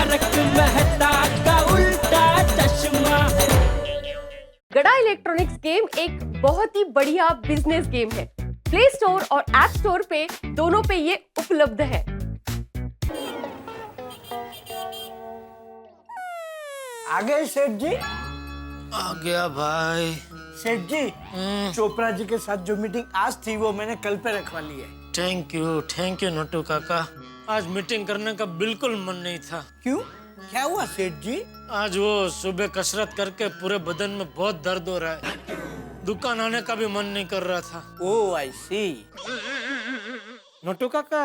तारक मेहता का उल्टा चश्मा। गड़ा इलेक्ट्रॉनिक्स गेम एक बहुत ही बढ़िया बिजनेस गेम है। प्ले स्टोर और ऐप स्टोर पे दोनों पे ये उपलब्ध है। आ गए सेठ जी? आ गया भाई। सेठ जी, चोपड़ा जी के साथ जो मीटिंग आज थी वो मैंने कल पे रखवा ली है। थैंक यू नट्टू काका। आज मीटिंग करने का बिल्कुल मन नहीं था। क्यों, क्या हुआ सेठ जी? आज वो सुबह कसरत करके पूरे बदन में बहुत दर्द हो रहा है। दुकान आने का भी मन नहीं कर रहा था। ओह आई सी। नट्टू काका,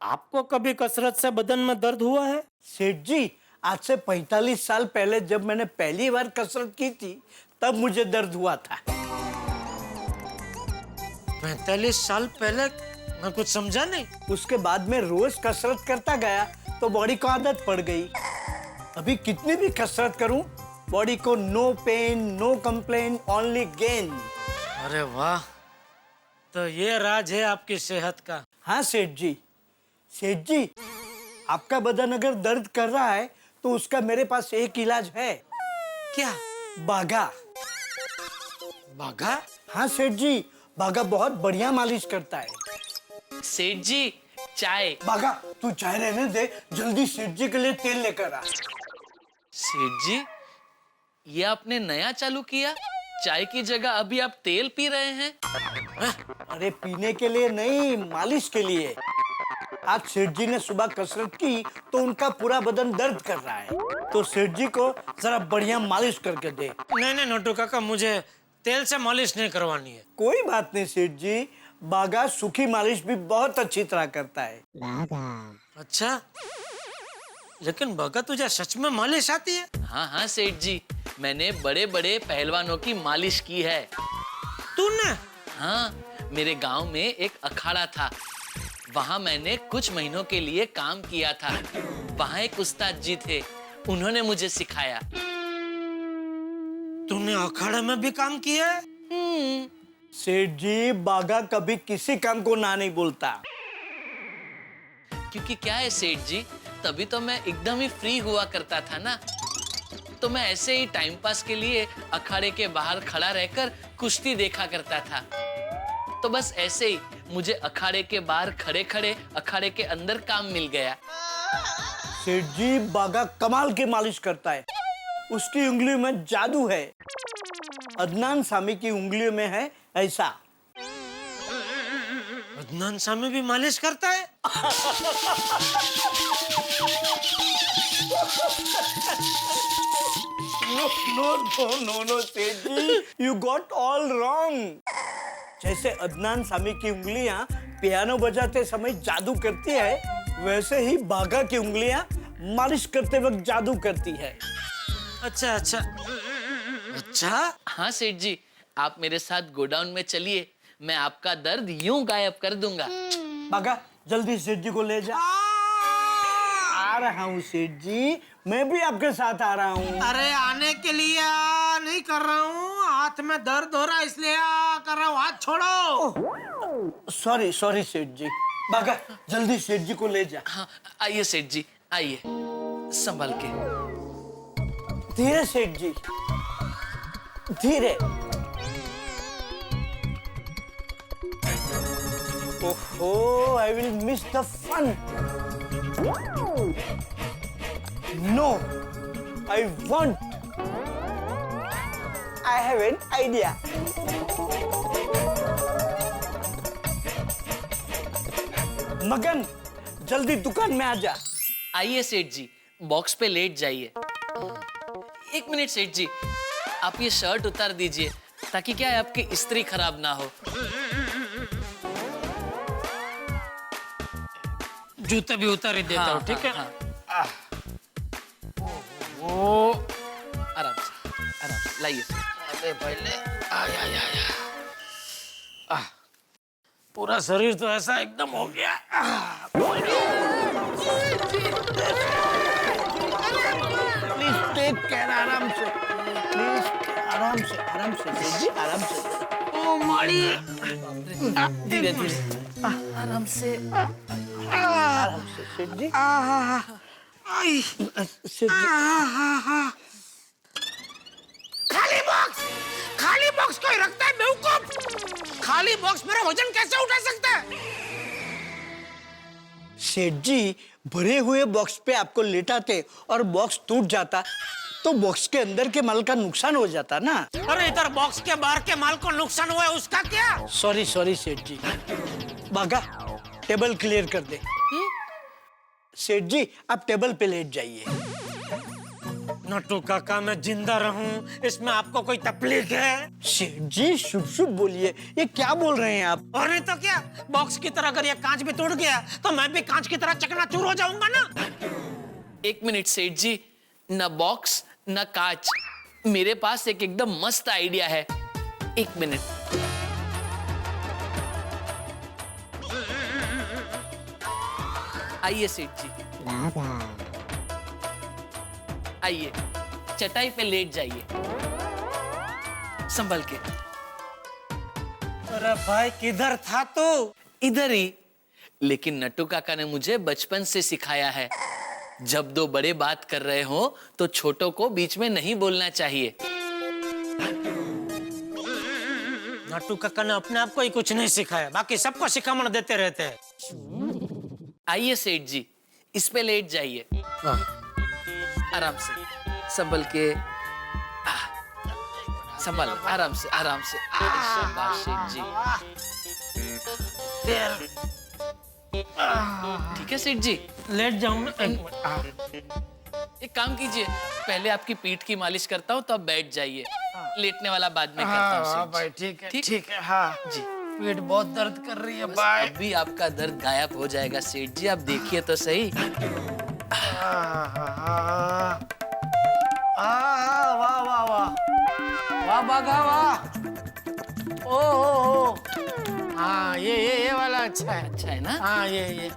आपको कभी कसरत से बदन में दर्द हुआ है? सेठ जी, आज से 45 साल पहले जब मैंने पहली बार कसरत की थी तब मुझे दर्द हुआ था। 45 साल पहले? मैं कुछ समझा नहीं। उसके बाद में रोज कसरत करता गया तो बॉडी को आदत पड़ गई। अभी कितनी भी कसरत करूं, बॉडी को no pain no complain only gain. अरे वाह, तो ये राज है आपकी सेहत का। हाँ सेठ जी। सेठ जी, आपका बदन अगर दर्द कर रहा है तो उसका मेरे पास एक इलाज है। क्या? बागा। बागा? हाँ सेठ जी, बागा बहुत बढ़िया मालिश करता है। सेठ जी, चाय। बागा, तू चाय रहने दे, जल्दी सेठ जी के लिए तेल लेकर आ। सेठ जी, ये आपने नया चालू किया? चाय की जगह अभी आप तेल पी रहे हैं? अरे पीने के लिए नहीं, मालिश के लिए। आज सेठ जी ने सुबह कसरत की तो उनका पूरा बदन दर्द कर रहा है, तो सेठ जी को जरा बढ़िया मालिश करके दे। नहीं नट्टू काका, मुझे तेल से मालिश नहीं करवानी है। कोई बात नहीं सेठ जी, बागा सूखी मालिश भी बहुत अच्छी तरह करता है। अच्छा, लेकिन बागा तुझे सच में मालिश आती है? हाँ सेठ जी, मैंने बड़े बड़े पहलवानों की मालिश की है। तूने? हाँ, मेरे गांव में एक अखाड़ा था। वहाँ मैंने कुछ महीनों के लिए काम किया था। वहाँ एक उस्ताद जी थे, उन्होंने मुझे सिखाया। तूने अखाड़े में भी काम किया है? सेठ जी, बागा कभी किसी काम को ना नहीं बोलता। क्योंकि क्या है सेठ जी, तभी तो मैं एकदम ही फ्री हुआ करता था ना। तो मैं ऐसे ही टाइम पास के लिए अखाड़े के बाहर खड़ा रहकर कुश्ती देखा करता था। तो बस ऐसे ही मुझे अखाड़े के बाहर खड़े खड़े अखाड़े के अंदर काम मिल गया। सेठ जी, बागा कमाल की मालिश करता है। उसकी उंगलियों में जादू है। अदनान सामी की उंगलियों में है ऐसा। अदनान सामी भी मालिश करता है? नो सेठ जी, यू गॉट ऑल रॉन्ग। जैसे अदनान सामी की उंगलियां पियानो बजाते समय जादू करती है, वैसे ही बागा की उंगलियां मालिश करते वक्त जादू करती है। अच्छा। हाँ सेठ जी, आप मेरे साथ गोडाउन में चलिए, मैं आपका दर्द यूं गायब कर दूंगा। बागा, जल्दी सेठ जी को ले जा। आ रहा हूँ सेठ जी, मैं भी आपके साथ आ रहा हूँ। अरे आने के लिए नहीं कर रहा हूँ, हाथ में दर्द हो रहा है इसलिए कर रहा हूँ। हाथ छोड़ो। सॉरी सेठ जी। बागा, जल्दी सेठ जी को ले जा। हाँ, आइए सेठ जी, आइए, संभल के। धीरे सेठ जी, धीरे। ओहो, I will miss the fun. No, I want. I have an idea. मगन, जल्दी दुकान में आ जा। आइए सेठ जी, बॉक्स पे लेट जाइए। एक मिनट सेठ जी, आप ये शर्ट उतार दीजिए ताकि क्या है आपकी इस्त्री खराब ना हो। जूते भी उतार ही देता हूँ, ठीक है? हाँ। वो आराम से लाइए। अरे पहले पूरा शरीर तो ऐसा एकदम हो गया। प्लीज टेक केयर, आराम से प्लीज, आराम से सेठ जी, आराम से। ओ माड़ी, धीरे धीरे, आराम से। आराम से सेठ जी। आई, सेठ जी, खाली बॉक्स कोई रखता है बेवकूफ? खाली बॉक्स मेरा वजन कैसे उठा सकता है? सेठ जी भरे हुए बॉक्स पे आपको लेटाते और बॉक्स टूट जाता तो बॉक्स के अंदर के माल का नुकसान हो जाता ना। अरे इधर बॉक्स के बाहर के माल को नुकसान हुआ है, उसका क्या? सॉरी सॉरी सेठ जी। बागा टेबल क्लियर कर दे। सेठ जी आप टेबल पे लेट जाइए। नट्टू काका मैं जिंदा रहूं इसमें आपको कोई तकलीफ है? सेठ जी शुभ शुभ बोलिए, ये क्या बोल रहे हैं आप? और नहीं तो क्या, बॉक्स की तरह अगर ये कांच भी टूट गया तो मैं भी कांच की तरह चकनाचूर हो जाऊंगा ना। एक मिनट सेठ जी, न बॉक्स न कांच, मेरे पास एक एकदम मस्त आइडिया है। एक मिनट। आइए सेठ जी, आइए चटाई पे लेट जाइए, संभल के। अरे भाई किधर था तू? इधर ही। लेकिन नट्टू काका ने मुझे बचपन से सिखाया है, जब दो बड़े बात कर रहे हो तो छोटों को बीच में नहीं बोलना चाहिए। नट्टू काका ने अपने आप को ही कुछ नहीं सिखाया, बाकी सबको शिखामण देते रहते हैं। आइए सेठ जी, इस पे लेट जाइए, आराम से, संभल के। संभल, आराम से आराम से। शाबाश सेठ जी। ठीक है सेठ जी, लेट जाऊं ना? एक मिनट। एक काम कीजिए, पहले आपकी पीठ की मालिश करता हूँ तो आप बैठ जाइए, लेटने वाला बाद में करता हूँ हाँ सेठ भाई जी। ठीक है ठीक? ठीक है। हाँ जी। पेट बहुत दर्द कर रही है बस भाई। अभी आपका दर्द गायब हो जाएगा सेठ जी, आप देखिए तो सही। वाह वाह वाह वाह बागा वाह। ओ हाँ ये वाला अच्छा है। अच्छा है ना? हाँ ये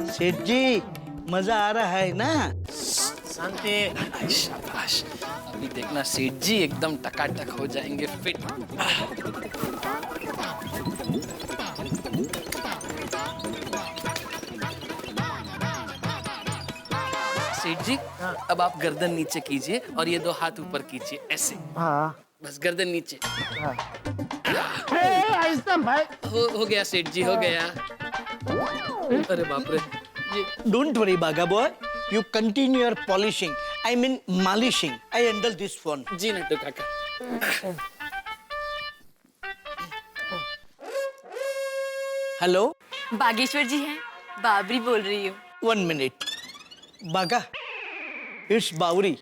सेठ जी मजा आ रहा है ना? शांति। शाबाश, अभी देखना सेठ जी एकदम टकाटक हो जाएंगे फिट। सेठ जी, अब आप गर्दन नीचे कीजिए और ये दो हाथ ऊपर कीजिए, ऐसे। हाँ बस गर्दन नीचे। आहिस्ता भाई। हो गया सेठ जी, हो गया। अरे बाप रे। ये don't worry Bagha boy, you continue your polishing, I mean मालिशिंग। I handle this phone. जी नट्टू काका। हेलो, बागेश्वर जी हैं, बाबरी बोल रही हूँ। 1 मिनट। बागा, इट्स बावरी।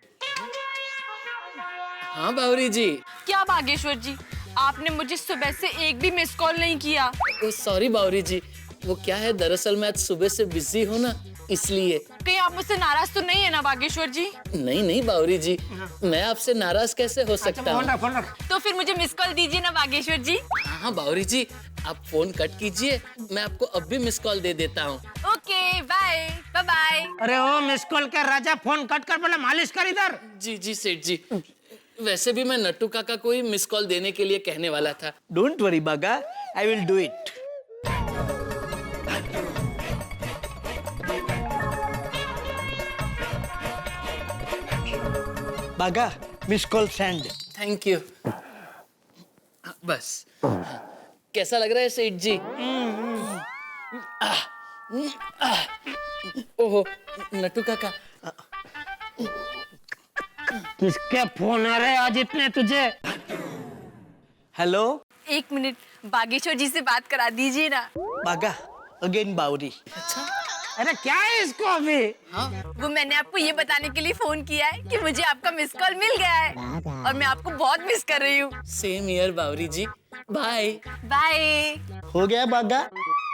हाँ बावरी जी। क्या बागेश्वर जी, आपने मुझे सुबह से एक भी मिस कॉल नहीं किया। सॉरी बावरी जी, वो क्या है, दरअसल मैं आज सुबह से बिजी हूँ ना, इसलिए। कहीं आप मुझसे नाराज तो नहीं है ना बागेश्वर जी? नहीं नहीं बावरी जी, मैं आपसे नाराज कैसे हो सकता हूँ? तो फिर मुझे मिस कॉल दीजिए ना बागेश्वर जी। हाँ बावरी जी, आप फोन कट कीजिए, मैं आपको अब भी मिस कॉल दे देता हूँ। Okay bye bye bye. अरे ओ मिस कॉल के राजा, फोन कट कर पहले मालिश कर इधर। जी जी सेठ जी, वैसे भी मैं नट्टू काका को ही मिस कॉल देने के लिए कहने वाला था। डोंट वरी बागा, आई विल डू इट। बागा, miss call send. Thank you. बस, कैसा लग रहा है सेठ जी? ओहो नट्टू काका, किसके फोन आ रहे आज इतने तुझे? हेलो एक मिनट, बागेश्वर जी से बात करा दीजिए ना। बागा, अगेन बावरी। अरे क्या है इसको अभी? वो मैंने आपको ये बताने के लिए फोन किया है कि मुझे आपका मिस कॉल मिल गया है और मैं आपको बहुत मिस कर रही हूँ। सेम ईयर बावरी जी, बाय। बाय। हो गया बागा?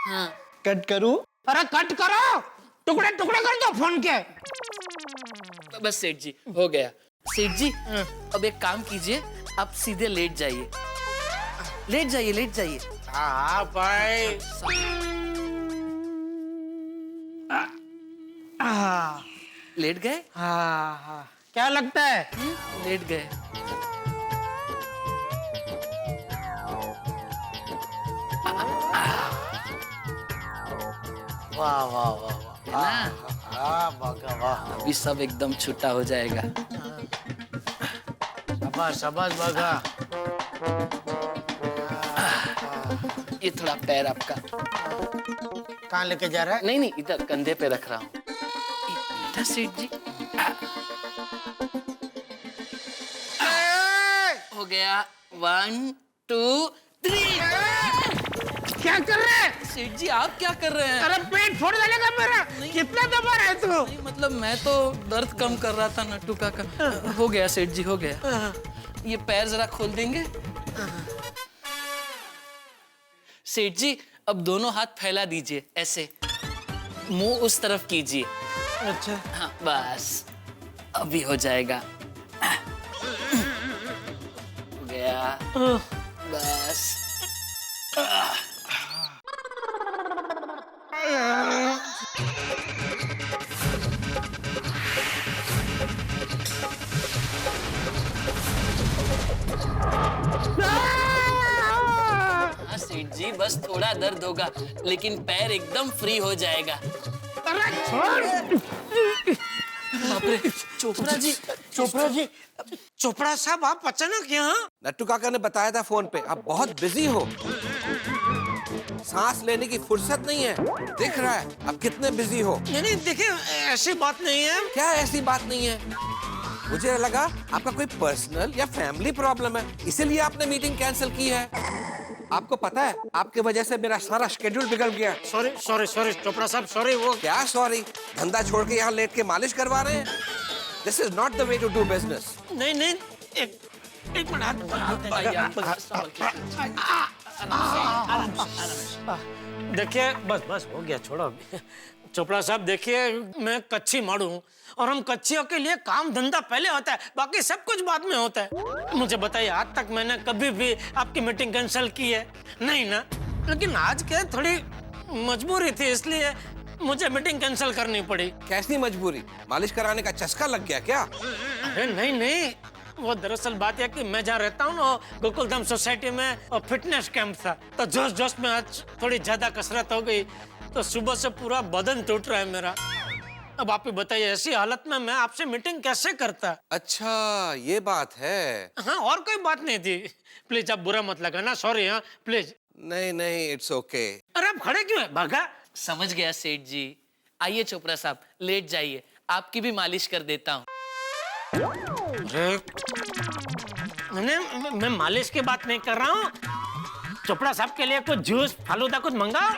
हाँ कट करूं? अरे कट करो, टुकड़े टुकड़े कर दो फोन के। बस सेठ जी, हो गया। सेठ जी, अब एक काम कीजिए, आप सीधे लेट जाइए, लेट जाइए, लेट जाइए। हाँ भाई। लेट गए? हाँ क्या लगता है? लेट गए। वाह वाह वाह है ना? वाह वाह वाह। अभी सब एकदम छूटा हो जाएगा। शाबाश शाबाश बाघा। ये थोड़ा पैर आपका। कहाँ लेके जा रहा है? नहीं नहीं, इधर कंधे पे रख रहा हूँ। इधर सेठ जी। हो गया। 1 2 3। क्या कर रहे हैं? सेठ जी आप क्या कर रहे हैं? अरे पेट फोड़ डालेगा मेरा। कितना दबा रहा है तू? नहीं मतलब मैं तो दर्द कम कर रहा था नट्टू काका। हो गया सेठ जी, हो गया। ये पैर जरा खोल देंगे? सेठ जी अब दोनों हाथ फैला दीजिए ऐसे, मुंह उस तरफ कीजिए। अच्छा। हाँ बस अभी हो जाएगा। हो गया बस। हाँ सेठ जी बस थोड़ा दर्द होगा, लेकिन पैर एकदम फ्री हो जाएगा। अरे छोड़। बाप रे, चोपड़ा जी। चोपड़ा जी, चोपड़ा साहब आप अचानक यहाँ? नट्टू काका ने बताया था फोन पे आप बहुत बिजी हो, सांस लेने की फुर्सत नहीं है। दिख रहा है आप कितने बिजी हो। नहीं नहीं देखिए, ऐसी बात नहीं है। क्या ऐसी बात नहीं है? मुझे लगा आपका कोई पर्सनल या फैमिली प्रॉब्लम है, इसीलिए आपने मीटिंग कैंसिल की है। आपको पता है आपके वजह से मेरा सारा शेड्यूल बिगड़ गया। सॉरी सॉरी सॉरी चोपड़ा साहब, सॉरी। वो क्या सॉरी? धंधा छोड़ के यहाँ लेट के मालिश करवा रहे हैं? This is not the way to do business. नहीं नहीं, एक मिनट। देखिए बस बस हो गया, छोड़ो। चोपड़ा साहब देखिए, मैं कच्ची मारू हूँ और हम कच्चियों के लिए काम धंधा पहले होता है, बाकी सब कुछ बाद में होता है। मुझे बताइए आज तक मैंने कभी भी आपकी मीटिंग कैंसिल की है? नहीं ना। लेकिन आज क्या थोड़ी मजबूरी थी, इसलिए मुझे मीटिंग कैंसिल करनी पड़ी। कैसी मजबूरी? मालिश कराने का चस्का लग गया क्या? अरे नहीं नहीं, वो दरअसल बात है कि मैं जहाँ रहता हूँ ना, गोकुलधाम सोसाइटी में और फिटनेस कैंप था, तो जोश जोश में आज थोड़ी ज्यादा कसरत हो गई, तो सुबह से पूरा बदन टूट रहा है मेरा। अब आप ही बताइए, ऐसी हालत में मैं आपसे मीटिंग कैसे करता? अच्छा ये बात है। हाँ और कोई बात नहीं थी। प्लीज आप बुरा मत लगाना, सॉरी। हाँ प्लीज। नहीं नहीं इट्स ओके। अरे आप खड़े क्यों है भागा? समझ गया सेठ जी। आइए चोपड़ा साहब लेट जाइए, आपकी भी मालिश कर देता हूँ। मैं मालिश की बात नहीं कर रहा हूँ। चोपड़ा साहब के लिए कुछ जूस फालूदा कुछ मंगाओ।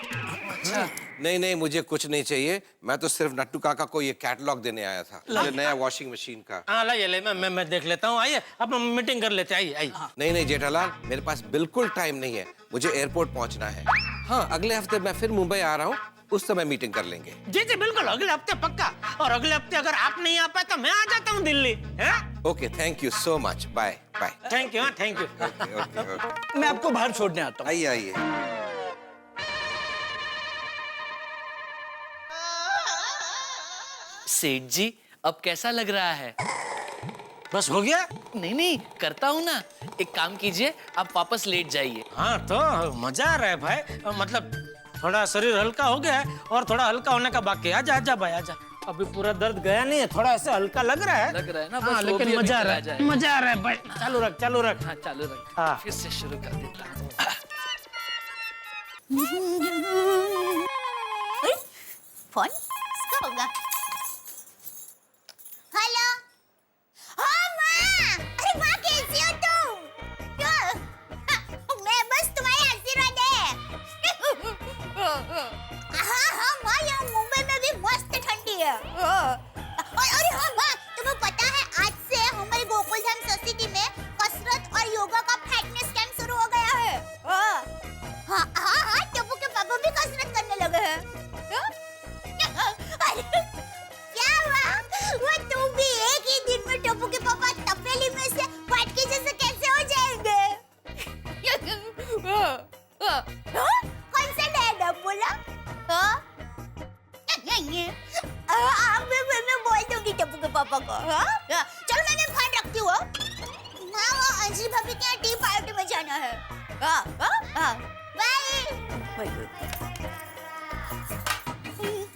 अच्छा नहीं नहीं मुझे कुछ नहीं चाहिए, मैं तो सिर्फ नट्टू काका को ये कैटलॉग देने आया था, ये नया वॉशिंग मशीन का। हाँ लाइए ले, मैं देख लेता हूँ। आइए अब हम मीटिंग कर लेते हैं। आइए आइए। नहीं नहीं जेठालाल, मेरे पास बिल्कुल टाइम नहीं है, मुझे एयरपोर्ट पहुंचना है। हाँ अगले हफ्ते मैं फिर मुंबई आ रहा हूँ, उस समय मीटिंग कर लेंगे। जी जी बिल्कुल, अगले हफ्ते पक्का। और अगले हफ्ते अगर आप नहीं आ पाए तो मैं आ जाता हूँ Delhi. Okay thank you so much, bye bye. Thank you. Thank you. Okay मैं आपको बाहर छोड़ने आता हूँ। आइए आइए। सेठ जी अब कैसा लग रहा है? बस हो गया? नहीं नहीं करता हूँ ना। एक काम कीजिए, आप वापस लेट जाइए। हाँ तो मजा आ रहा है भाई, मतलब थोड़ा शरीर हल्का हो गया है और थोड़ा हल्का होने का बाकी है। आजा आजा भाई आजा। अभी पूरा दर्द गया नहीं है, थोड़ा ऐसे हल्का लग रहा है। लग रहा है ना? हाँ, बस वो भी लेकिन अभी मजा आ रहा चला है, जाएगा। मजा आ रहा है भाई। चालू रख चालू रख। हाँ चालू रख। हाँ। फिर से शुरू कर देता हूँ। फोन किसका होगा? हेलो। हाँ माँ, अरे माँ कैसी हो तुम? मैं बस तुम्हारे आशीर्वाद है। हाँ माँ, यहाँ मुंबई में भी मस्त ठंडी है। और अरे हाँ माँ, तुम्हें पता है आज से हमारे गोकुलधाम सोसाइटी में कसरत और योगा का फिटनेस कैंप शुरू हो गया है। हाँ हाँ हाँ, टप्पू के पापा भी कसरत करने लगे हैं। गया है। बाय।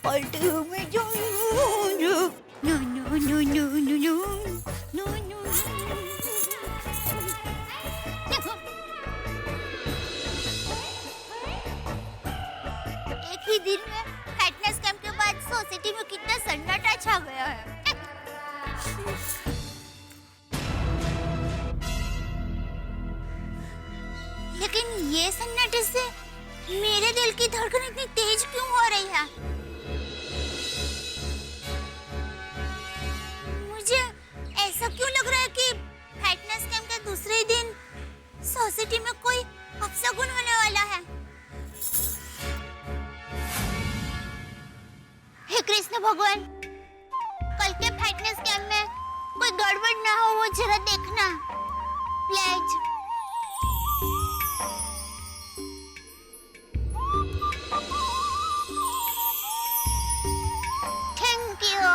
पार्टी में जाऊंगा। No no no no no no no no. एक ही दिन में फिटनेस कैंप के बाद सोसाइटी में कितना सन्नाटा छा गया है। लेकिन ये सन्नाटे से मेरे दिल की धड़कन इतनी तेज क्यों हो रही है? मुझे ऐसा क्यों लग रहा है कि फिटनेस कैंप के दूसरे दिन सोसाइटी में कोई अपशगुन होने वाला है। हे कृष्ण भगवान, कल के फिटनेस कैंप में कोई गड़बड़ ना हो वो जरा देखना प्लीज। Thank you.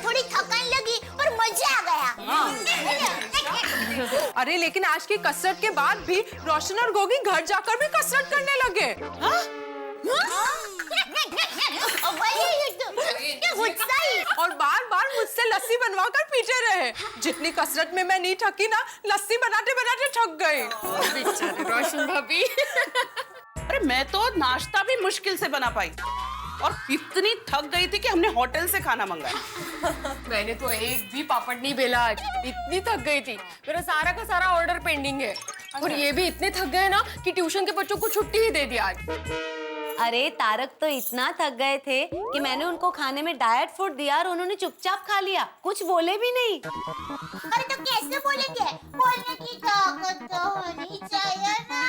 थोड़ी थकान लगी पर मजा आ गया। अरे लेकिन आज की कसरत के बाद भी रोशन और गोगी घर जाकर भी कसरत करने लगे। और बार बार मुझसे लस्सी बनवा कर पीते रहे। जितनी कसरत में मैं नहीं थकी ना, लस्सी बनाते बनाते थक गई। बेचारे रोशन भाभी। अरे मैं तो नाश्ता भी मुश्किल से बना पाई और इतनी थक गई थी कि हमने होटल से खाना मंगाया। मैंने तो एक भी पापड़ नहीं बेला आज, इतनी थक गई थी। मेरा सारा का सारा ऑर्डर पेंडिंग है। और ये भी इतने थक गए ना कि ट्यूशन के बच्चों को छुट्टी ही दे दी आज। अरे तारक तो इतना थक गए थे कि मैंने उनको खाने में डाइट फूड दिया और उन्होंने चुपचाप खा लिया, कुछ बोले भी नहीं। अरे तो कैसे बोलेंगे? बोलने की ताकत तो होनी चाहिए ना।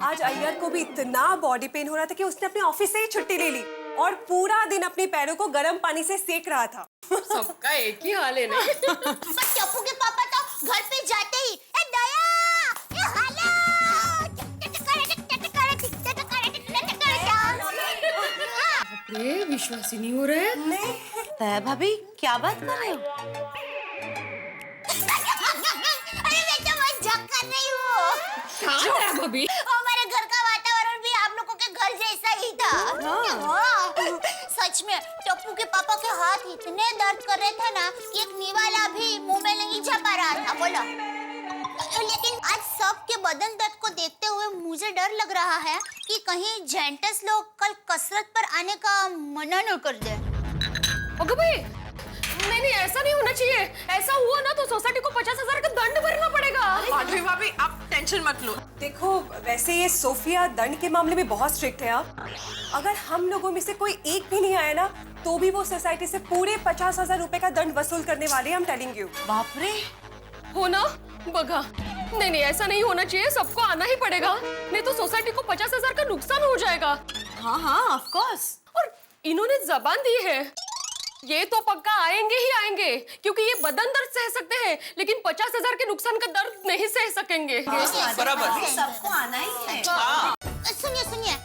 आज अय्यर को भी इतना बॉडी पेन हो रहा था कि उसने अपने ऑफिस से ही छुट्टी ले ली और पूरा दिन अपने पैरों को गर्म पानी से सेक रहा था। सबका एक ही हाल है ना। पर टप्पू के पापा तो घर पे जाते ही ए दया, ए हाला, अरे विश्वास ही नहीं हो रहा है। दया भाभी क्या बात कर रहे हो? अरे मैं तो मजाक कर रही हूँ। भाभी हमारे घर का वातावरण भी आप लोगों के घर जैसा ही था। हाँ। सच में टप्पू के पापा के हाथ इतने दर्द कर रहे थे ना कि एक निवाला भी मुंह में नहीं जा पा रहा था। बोलो। लेकिन आज सबके बदन दर्द को देखते हुए मुझे डर लग रहा है कि कहीं जेंटस लोग कल कसरत पर आने का मना न कर दे। ओके भाई, नहीं ऐसा नहीं होना चाहिए। ऐसा हुआ ना तो सोसाइटी को 50,000 का दंड भरना पड़ेगा। माधवी भाभी आप टेंशन मत लो। देखो वैसे ये सोफिया दंड के मामले में बहुत स्ट्रिक्ट है। अगर हम लोगों में से कोई एक भी नहीं आया ना तो भी वो सोसाइटी से पूरे 50,000 रुपए का दंड वसूल करने वाले हैं। हम टेलिंग यू। बाप रे, हो ना बगा। नहीं ऐसा नहीं होना चाहिए, सबको आना ही पड़ेगा, नहीं तो सोसाइटी को 50,000 का नुकसान हो जाएगा। हाँ ऑफ कोर्स। और इन्होंने जबान दी है, ये तो पक्का आएंगे ही आएंगे, क्योंकि ये बदन दर्द सह सकते हैं लेकिन 50,000 के नुकसान का दर्द नहीं सह सकेंगे। बराबर। सबको आना ही है। सुनिए,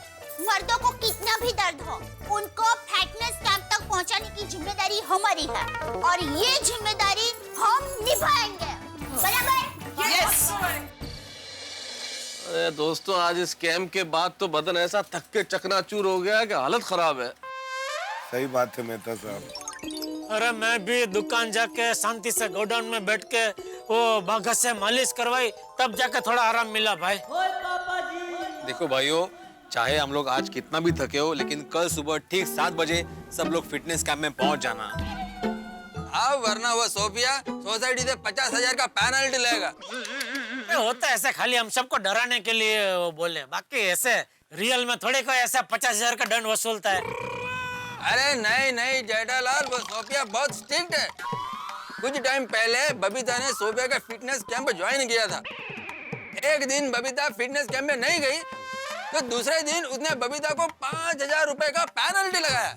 मर्दों को कितना भी दर्द हो, उनको फिटनेस कैंप तक पहुंचाने की जिम्मेदारी हमारी है और ये जिम्मेदारी हम निभाएंगे। बराबर? यस। अरे दोस्तों, आज इस कैंप के बाद तो बदन ऐसा थक के चकनाचूर हो गया है कि हालत खराब है। सही बात है मेहता साहब। अरे मैं भी दुकान जाके शांति से गोडाउन में बैठ के वो बाघा से मालिश करवाई, तब जाके थोड़ा आराम मिला भाई। देखो भाइयों, चाहे हम लोग आज कितना भी थके हो लेकिन कल सुबह ठीक 7 बजे सब लोग फिटनेस कैंप में पहुंच जाना। हाँ, वरना वो सोफिया सोसाइटी से 50,000 का पेनल्टी लेगा। होता है ऐसे, खाली हम सबको डराने के लिए वो बोले, बाकी ऐसे रियल में थोड़े कोई ऐसा 50,000 का दंड वसूलता है। अरे नहीं जेठालाल, वो सोफिया बहुत स्ट्रिक्ट है। कुछ टाइम पहले बबीता ने सोफिया का फिटनेस कैंप ज्वाइन किया था। एक दिन बबीता फिटनेस कैंप में नहीं गई तो दूसरे दिन उसने बबीता को 5,000 रुपए का पेनल्टी लगाया।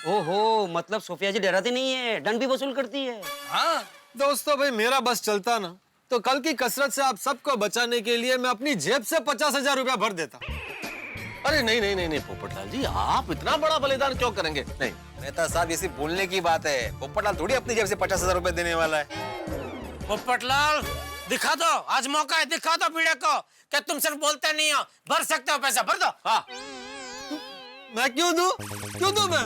ओहो, मतलब सोफिया जी डराती नहीं है, दंड भी वसूल करती है। हाँ दोस्तों भाई, मेरा बस चलता ना तो कल की कसरत से आप सबको बचाने के लिए मैं अपनी जेब से 50,000 रुपया भर देता। अरे नहीं नहीं नहीं नहीं पोपटलाल जी, आप इतना बड़ा बलिदान क्यों करेंगे? नहीं मेहता साहब, ये सिर्फ बोलने की बात है। पोपटलाल थोड़ी अपनी जेब से 50,000 रुपए देने वाला है। पोपटलाल दिखा दो, आज मौका है, दिखा दो भिड़े को कि तुम सिर्फ बोलते नहीं हो, भर सकते हो पैसा, भर दो। हाँ, मैं क्यों दूं? क्यों दूं मैं?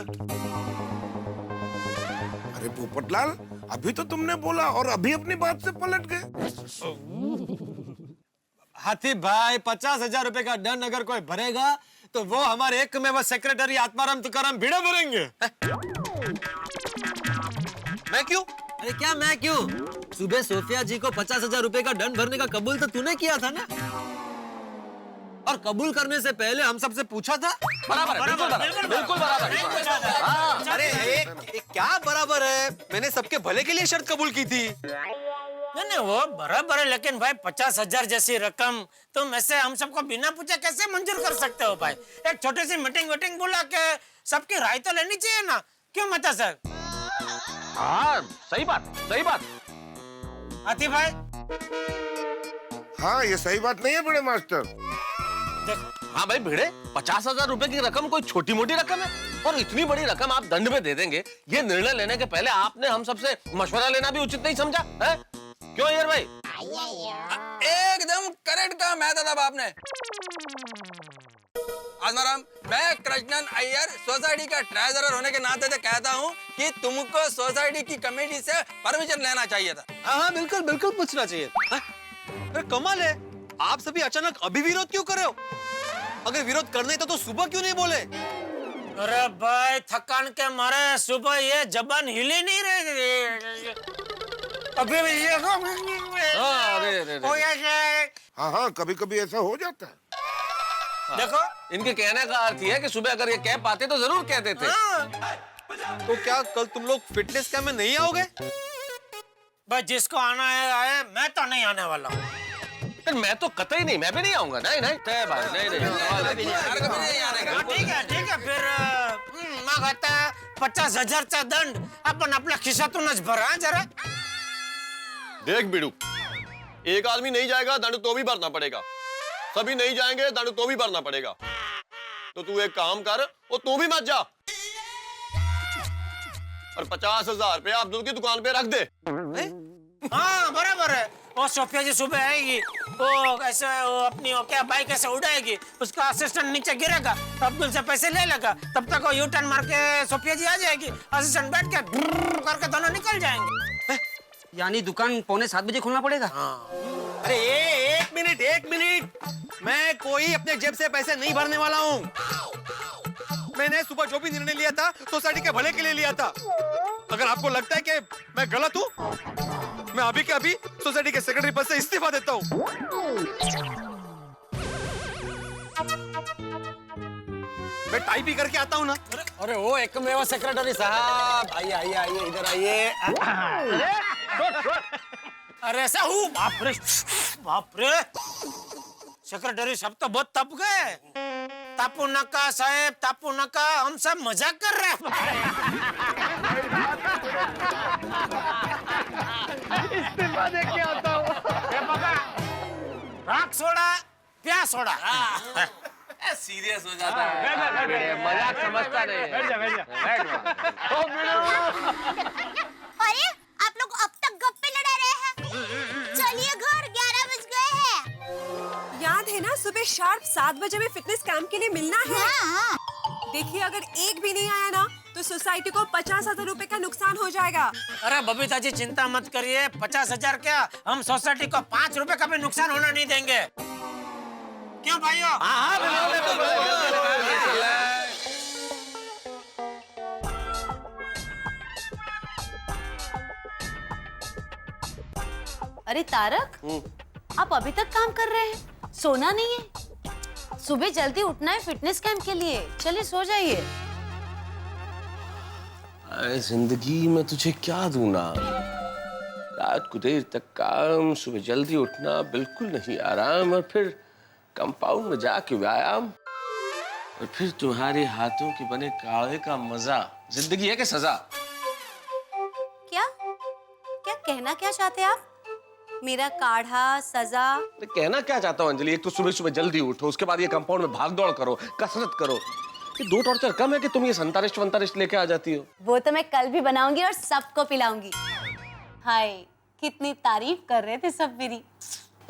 अरे पोपटलाल, अभी तो तुमने बोला और अभी अपनी बात से पलट गए। हाथी भाई, 50,000 रुपए का दंड अगर कोई भरेगा तो वो हमारे एक में वो सेक्रेटरी आत्माराम तुकाराम भिड़े भरेंगे। मैं क्यों? अरे क्या मैं क्यों? सुबह सोफिया जी को 50,000 रुपए का दंड भरने का कबूल तो तूने किया था ना? और कबूल करने से पहले हम सबसे पूछा था। बराबर, बिल्कुल बराबर। हाँ, अरे क्या बराबर है? मैंने सबके भले के लिए शर्त कबूल की थी। नहीं वो बराबर है, लेकिन भाई 50,000 जैसी रकम तुम ऐसे हम सबको बिना पूछे कैसे मंजूर कर सकते हो भाई? एक छोटी सी मीटिंग बुला के सबकी राय तो लेनी चाहिए ना, क्यों मेहता सर? हाँ सही बात, सही बात। हाथी भाई, हाँ, ये सही बात नहीं है बड़े मास्टर। हाँ भाई भिड़े, 50,000 रुपए की रकम कोई छोटी मोटी रकम है? और इतनी बड़ी रकम आप दंड में दे देंगे, ये निर्णय लेने के पहले आपने हम सबसे मशवरा लेना भी उचित नहीं समझा है? क्यों यार भाई? एकदम करेक्ट कहा मेहता साहब आपने। आत्माराम, मैं कृष्णन अय्यर सोसाइटी का ट्रेजरर होने के नाते से कहता हूँ कि तुमको सोसाइटी की कमेटी से परमिशन लेना चाहिए था। हाँ बिल्कुल बिल्कुल पूछना चाहिए। अरे कमाल है, आप सभी अचानक अभी विरोध क्यों कर रहे हो? अगर विरोध करना ही तो सुबह क्यों नहीं बोले? अरे भाई थकान के मारे सुबह ये जबान हिली नहीं रही। अभी भी ये हाँ हाँ, कभी कभी ऐसा हो जाता है। देखो, इनके कहने का अर्थ ये है कि सुबह अगर ये कह पाते तो जरूर कहते थे। तो क्या कल तुम लोग फिटनेस कैंप में नहीं आओगे? भाई जिसको आना है आए, मैं तो नहीं आने वाला हूँ। मैं तो कतई नहीं, मैं भी नहीं आऊंगा। नहीं नहीं तय बात, नहीं ठीक है फिर मैं कहता 50,000 का दंड अपन अपना खिस्सातून भरा जरा। देख बिड़ू, एक आदमी नहीं जाएगा दंड तो भी भरना पड़ेगा, सभी नहीं जाएंगे दंड तो भी भरना पड़ेगा। तो तू एक काम कर, वो तू भी मत जा और 50,000 रुपये आप दोनों की दुकान पे रख दे। हाँ बराबर है। वो सोफिया जी सुबह आएगी, वो ऐसे वो अपनी वो क्या बाइक ऐसे उड़ाएगी, उसका असिस्टेंट नीचे गिरेगा, तो अब्दुल से पैसे ले लेगा, तब तक वो यू टर्न मार के सोफिया जी आ जाएगी, असिस्टेंट बैठ के करके दोनों निकल जाएंगे। यानी दुकान 6:45 बजे खोलना पड़ेगा? हाँ। अरे एक मिनट, मैं कोई अपने जेब से पैसे नहीं भरने वाला हूँ। मैंने सुबह जो भी निर्णय लिया था सोसाइटी के भले के लिए लिया था। अगर आपको लगता है कि मैं गलत हूँ, मैं अभी के अभी सोसाइटी के सेक्रेटरी पद से इस्तीफा देता हूँ। मैं टाई भी करके आता हूँ ना। अरे वो एकमेव सेक्रेटरी साहब, आइए इधर आइए। अरे ऐसा हूँ, बाप रे सेक्रेटरी सब तो बहुत तप गए। तापू नका साहेब, तापू नका, हम सब मजाक कर रहे हैं। इस्तीफा दे के आता हूँ। राख सोडा, प्याज सोडा। सीरियस हो जाता है, मजाक समझता नहीं। अरे आप लोग अब तक गप्पे लड़ा रहे हैं? चलिए घर, 11 बज गए हैं। याद है ना, सुबह शार्प 7 बजे में फिटनेस कैंप के लिए मिलना है। हाँ। देखिए अगर एक भी नहीं आया ना तो सोसाइटी को 50,000 रुपए का नुकसान हो जाएगा। अरे बबीता जी चिंता मत करिए, 50,000 क्या, हम सोसाइटी को 5 रुपए का भी नुकसान होना नहीं देंगे। क्यों भाइयों? अरे तारक, आप अभी तक काम कर रहे हैं, सोना नहीं है? सुबह जल्दी उठना है फिटनेस कैंप के लिए, चलिए सो जाइए। जिंदगी में तुझे क्या दूं ना, रात को देर तक काम, सुबह जल्दी उठना, बिल्कुल नहीं आराम, और फिर कंपाउंड में जाके व्यायाम, और फिर तुम्हारे हाथों के बने काढ़े का मजा। जिंदगी है कि सजा? क्या कहना क्या चाहते हैं आप? मेरा काढ़ा सजा। तो कहना क्या चाहता हूँ अंजलि, एक तो सुबह सुबह जल्दी उठो, उसके बाद ये कंपाउंड में भाग दौड़ करो, कसरत करो। ये 2 टॉर्चर कम है कि तुम ये संतारिष्ट वंतारिष्ट लेके आ जाती हो। वो तो मैं कल भी बनाऊंगी और सबको पिलाऊंगी। हाय, कितनी तारीफ कर रहे थे सब मेरी।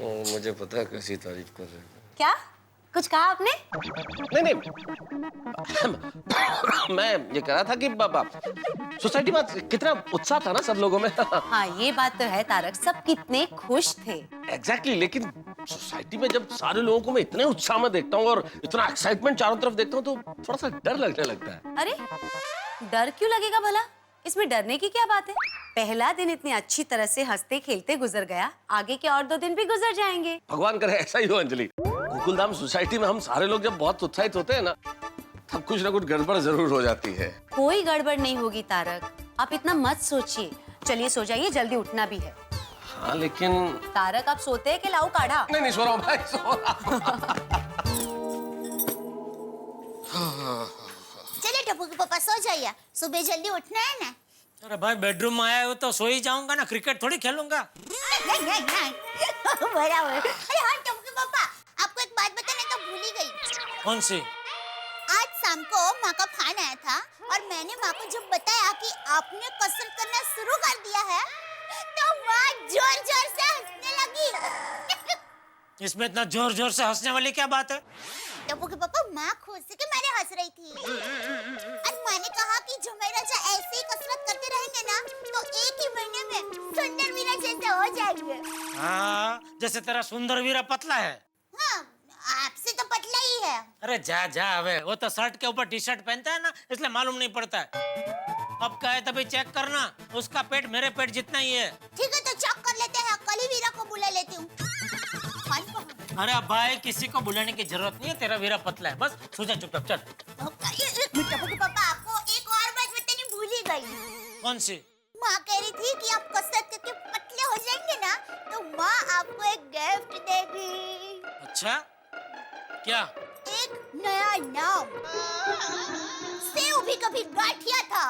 मुझे पता है कैसी तारीफ कर रहे हो। क्या कुछ कहा आपने? नहीं मैं ये कह रहा था कि बाबा सोसाइटी में कितना उत्साह था ना सब लोगों में। हाँ ये बात तो है तारक, सब कितने खुश थे। एग्जैक्टली, लेकिन सोसाइटी में जब सारे लोगों को मैं इतने उत्साह में देखता हूँ और इतना एक्साइटमेंट चारों तरफ देखता हूँ तो थोड़ा सा डर लगने लगता है। अरे डर क्यों लगेगा भला? इसमें डरने की क्या बात है? पहला दिन इतनी अच्छी तरह से हंसते खेलते गुजर गया, आगे के और 2 दिन भी गुजर जाएंगे। भगवान करे ऐसा ही हो अंजलि। गोकुलधाम सोसाइटी में हम सारे लोग जब बहुत उत्साहित होते हैं ना, तब कुछ ना कुछ गड़बड़ जरूर हो जाती है। कोई गड़बड़ नहीं होगी तारक, आप इतना मत सोचिए। चलिए सो जाइए, जल्दी उठना भी है। हाँ लेकिन तारक आप सोते हैं कि लाऊं काढ़ा? नहीं सो रहा हूँ भाई, सो रहा हूँ। चलिए टप्पू के पापा सो जाइए, सुबह जल्दी उठना है ना। अरे भाई बेडरूम में आया हो तो सो ही जाऊंगा ना, क्रिकेट थोड़ी खेलूंगा। नहीं। बराबर। अरे हाँ टप्पू के पापा, आपको एक बात बताने तो भूल ही गई। कौन सी? आज शाम को माँ का फोन आया था और मैंने माँ को जब बताया कि आपने कसरत करना शुरू कर दिया है तो माँ जोर जोर से हंसने लगी। इसमें इतना जोर जोर से हंसने वाली क्या बात है? टप्पू के पापा, माँ खुशी के मारे हंस रही थी और माँ ने कहा कि झुमर राजा ऐसे ही कसरत करते रहेंगे ना तो 1 ही महीने में सुंदर वीरा जैसे हो जाएंगे। हाँ, जैसे तेरा सुंदर वीरा पतला है। हाँ, आपसे तो पतला ही है। अरे जा अबे, वो तो शर्ट के ऊपर टी शर्ट पहनता है ना, इसलिए मालूम नहीं पड़ता है। अब कहे तभी चेक करना, उसका पेट मेरे पेट जितना ही है। ठीक है तो चेक कर लेते हैं, कल ही वीरा को बुला लेती हूँ। अरे भाई किसी को बुलाने की जरूरत नहीं है, तेरा वीरा पतला है, बस सो जा चुपचाप चल। टप्पू के पापा, आपको एक और बात बतानी भूल ही गई। कौन सी? माँ कह रही थी कि आप कसरत करके पतले हो जाएंगे ना तो माँ आपको एक गिफ्ट देगी। अच्छा क्या? एक नया नाम। सेव भी कभी गाठिया था।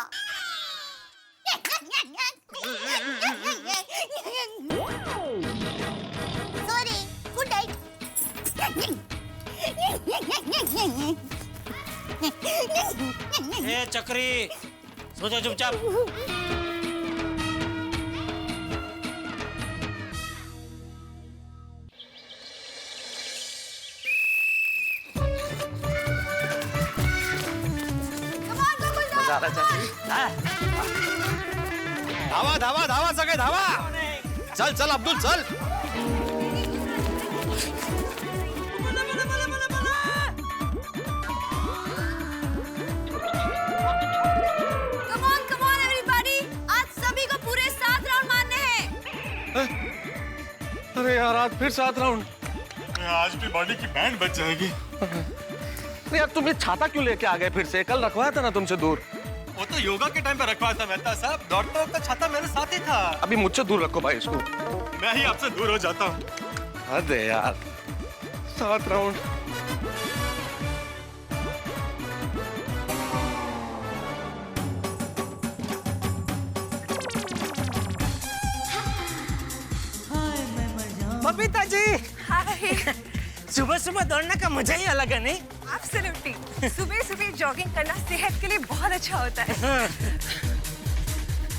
Sorry, good night. ए चक्री, सो जा चुपचाप। धावा सगळे धावा। चल अब्दुल चल। Come on everybody, आज सभी को पूरे 7 राउंड मारने हैं। अरे यार आज फिर 7 राउंड। आज भी बॉडी की बैंड बच जाएगी। यार तुम ये छाता क्यों लेके आ गए फिर से? कल रखवाया था ना तुमसे दूर। वो तो योगा के टाइम पे रखवाया था मेहता साहब, दौड़ता का छाता मेरे साथ ही था। अभी मुझसे दूर रखो भाई इसको। मैं ही आपसे दूर हो जाता हूँ। अरे यार 7 राउंड। बबीता जी, हाय। सुबह सुबह दौड़ने का मजा ही अलग है, नहीं? एब्सोल्युटली, सुबह सुबह जॉगिंग करना सेहत के लिए बहुत अच्छा होता है।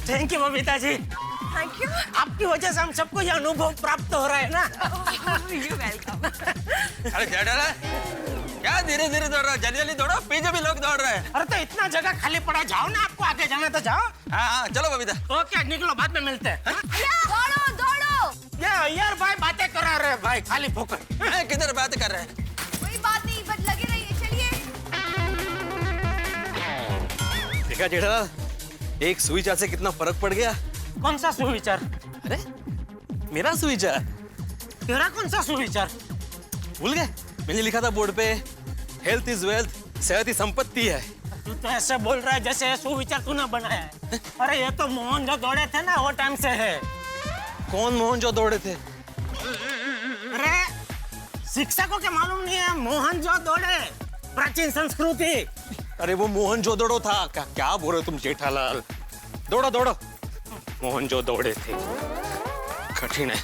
Thank you Babita ji, thank you. आपकी वजह से हम सबको ये अनुभव प्राप्त हो रहा है ना। You welcome. अरे क्या डर है? क्या धीरे धीरे दौड़ रहा है? जल्दी जल्दी दौड़ो, पीछे भी लोग दौड़ रहे हैं। अरे तो इतना जगह खाली पड़ा, जाओ ना, आपको आगे जाना तो जाओ। हाँ चलो बबीता। ओके निकलो, बाद में मिलते हैं। दौड़ो दौड़ो। यार भाई बातें करा रहे हैं भाई, खाली फोकस। किधर बात कर रहे हैं? कोई बात नहीं, बस लगे रहिए, चलिए। देखा जेठालाल, एक सुविचार से कितना फर्क पड़ गया। कौन सा सुविचार? अरे मेरा सुविचार। तेरा कौन सा सुविचार? भूल गए? मैंने लिखा था बोर्ड पे, हेल्थ इज वेल्थ, सेहत ही संपत्ति है। तू तो ऐसे बोल रहा है जैसे सुविचार तूने बनाया है। अरे ये तो मोहन जो दौड़े थे ना वो टाइम से है। कौन मोहन जो दौड़े थे? अरे शिक्षकों के मालूम नहीं है मोहन जो दौड़े, प्राचीन संस्कृति। अरे वो मोहन जो दौड़ो था। क्या बोल रहे हो तुम जेठालाल? दौड़ो दौड़ो। मोहन जो दौड़े थे। कठिन है।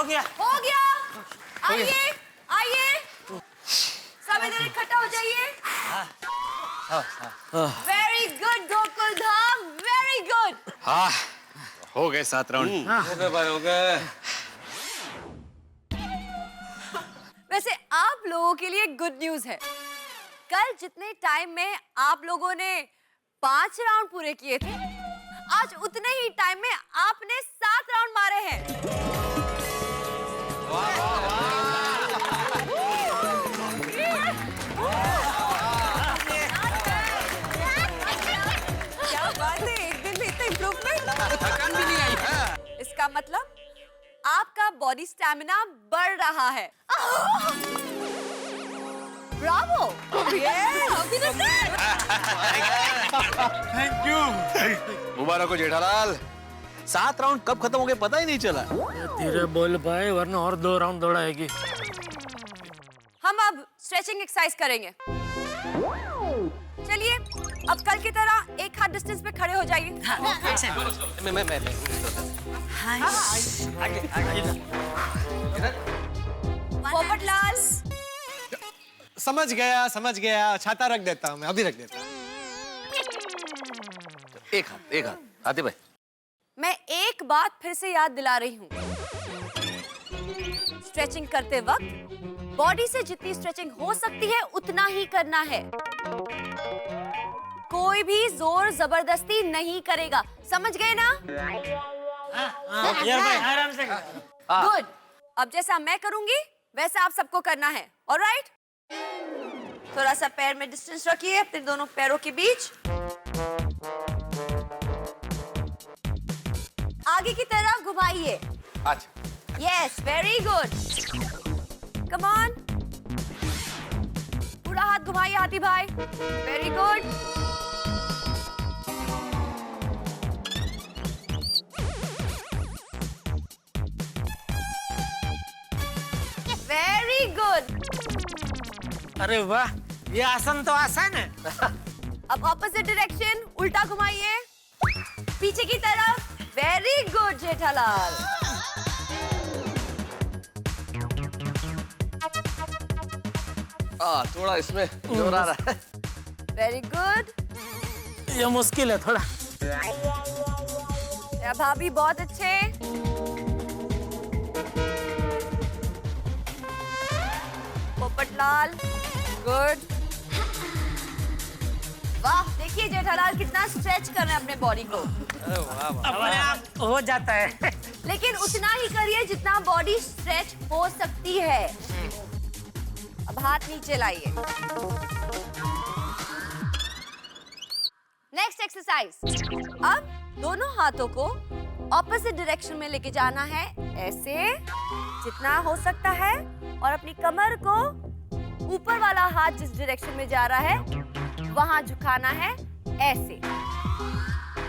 गया। आइए आइए, सब इधर इकट्ठा हो जाइए। Very good Gokul Dham, very good. हाँ, हो गए 7 राउंड। हो गए भाई, हो गए। वैसे आप लोगों के लिए गुड न्यूज है, कल जितने टाइम में आप लोगों ने 5 राउंड पूरे किए थे, आज उतने ही टाइम में आपने 7 राउंड मारे हैं। क्या बात है, एक दिन में इतना इम्प्रूवमेंट। थकान भी नहीं आई। इसका मतलब आपका बॉडी स्टैमिना बढ़ रहा है। ब्रावो! Thank you. मुबारक हो जेठालाल, 7 राउंड कब खत्म हो गए पता ही नहीं चला। धीरे बोल भाई, वरना और 2 राउंड दौड़ाएगी। हम अब स्ट्रेचिंग एक्सरसाइज करेंगे। चलिए, अब कल की तरह एक हाथ डिस्टेंस पे खड़े हो जाइए। मैं पोपटलाल, समझ गया, छाता रख देता हूँ मैं, अभी रख देता हूँ। एक हाथ आते भाई। मैं एक बात फिर से याद दिला रही हूँ, स्ट्रेचिंग करते वक्त बॉडी से जितनी स्ट्रेचिंग हो सकती है उतना ही करना है। कोई भी जोर जबरदस्ती नहीं करेगा, समझ गए ना? आराम से। गुड। अब जैसा मैं करूंगी वैसा आप सबको करना है, ऑलराइट? थोड़ा सा पैर में डिस्टेंस रखिए अपने दोनों पैरों के बीच। आगे की तरफ घुमाइए। अच्छा। Yes, very good. Come on, पूरा हाथ घुमाइए हाथी भाई। Very good. Very good. अरे वाह, ये आसन तो आसान है। अब ऑपोजिट डायरेक्शन, उल्टा घुमाइए पीछे की तरफ। Very good Jethalal. थोड़ा इसमें जोर आ रहा है। Very good. ये मुश्किल है थोड़ा। या भाभी बहुत अच्छे। पोपटलाल, गुड। वाह, देखिए जेठालाल कितना स्ट्रेच कर रहे हैं अपने बॉडी को। अपने आप हो जाता है। लेकिन उतना ही करिए जितना बॉडी स्ट्रेच हो सकती है। अब हाथ नीचे लाइए। नेक्स्ट एक्सरसाइज, अब दोनों हाथों को ऑपोजिट डायरेक्शन में लेके जाना है, ऐसे जितना हो सकता है, और अपनी कमर को ऊपर वाला हाथ जिस डायरेक्शन में जा रहा है वहां झुकाना है, ऐसे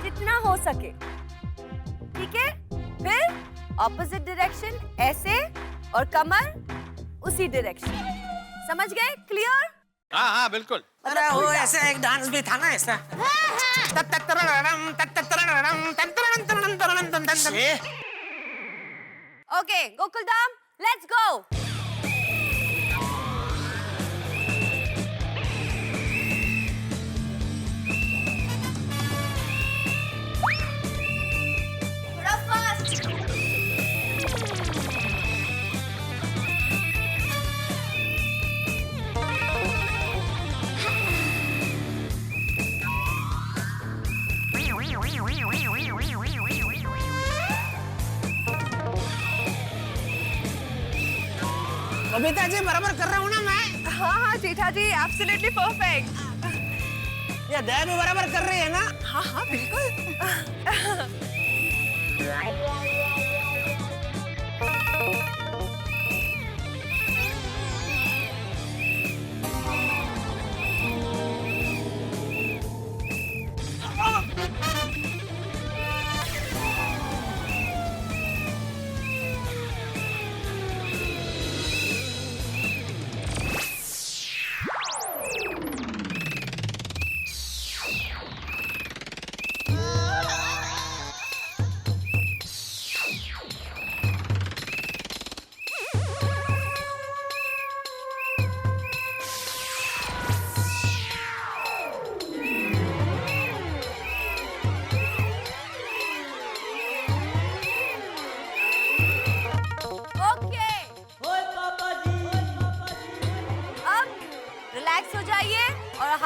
जितना हो सके। ठीक है? फिर ऑपोजिट डायरेक्शन ऐसे, और कमर उसी डायरेक्शन। समझ गए? क्लियर? हाँ बिल्कुल। अरे वो ऐसा एक डांस भी था ना ऐसा। Okay Gokuldham, let's go. थोड़ा फास्ट। बबीता जी बराबर कर रहा हूँ ना मैं? हाँ जेठा जी, एब्सोल्युटली परफेक्ट। ये दया भी बराबर कर रही है ना? हाँ बिल्कुल।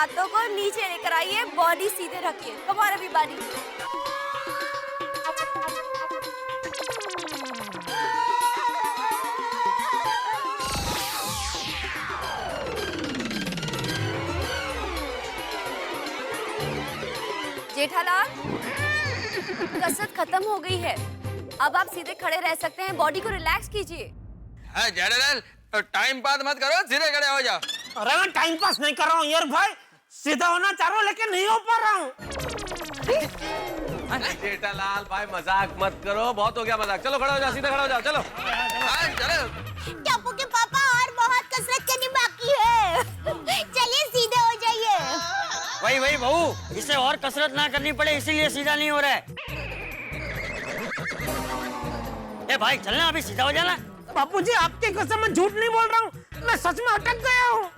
हाथों को नीचे लेकर आइए, बॉडी सीधे रखिए। Come on everybody. जेठालाल, कसरत खत्म हो गई है, अब आप सीधे खड़े रह सकते हैं। बॉडी को रिलैक्स कीजिए। हाँ जेठालाल, टाइम पास मत करो, सीधे खड़े हो जाओ। अरे मैं टाइम पास नहीं कर रहा हूँ यार भाई, सीधा होना चाह रहा हूँ लेकिन नहीं हो पा रहा हूँ। जेठालाल भाई मजाक मत करो, बहुत हो गया मजाक। चलो खड़े हो जाओ, सीधे खड़े हो जाओ, चलो। चलो। टप्पू के पापा और बहुत कसरत करनी बाकी है। चलिए सीधे हो जाइए। वही बहू, इसे और कसरत ना करनी पड़े इसीलिए सीधा नहीं हो रहा है। ए भाई चलना, अभी सीधा हो जाना। बापूजी आपकी कसम मैं झूठ नहीं बोल रहा हूँ, मैं सच में अटक गया हूँ।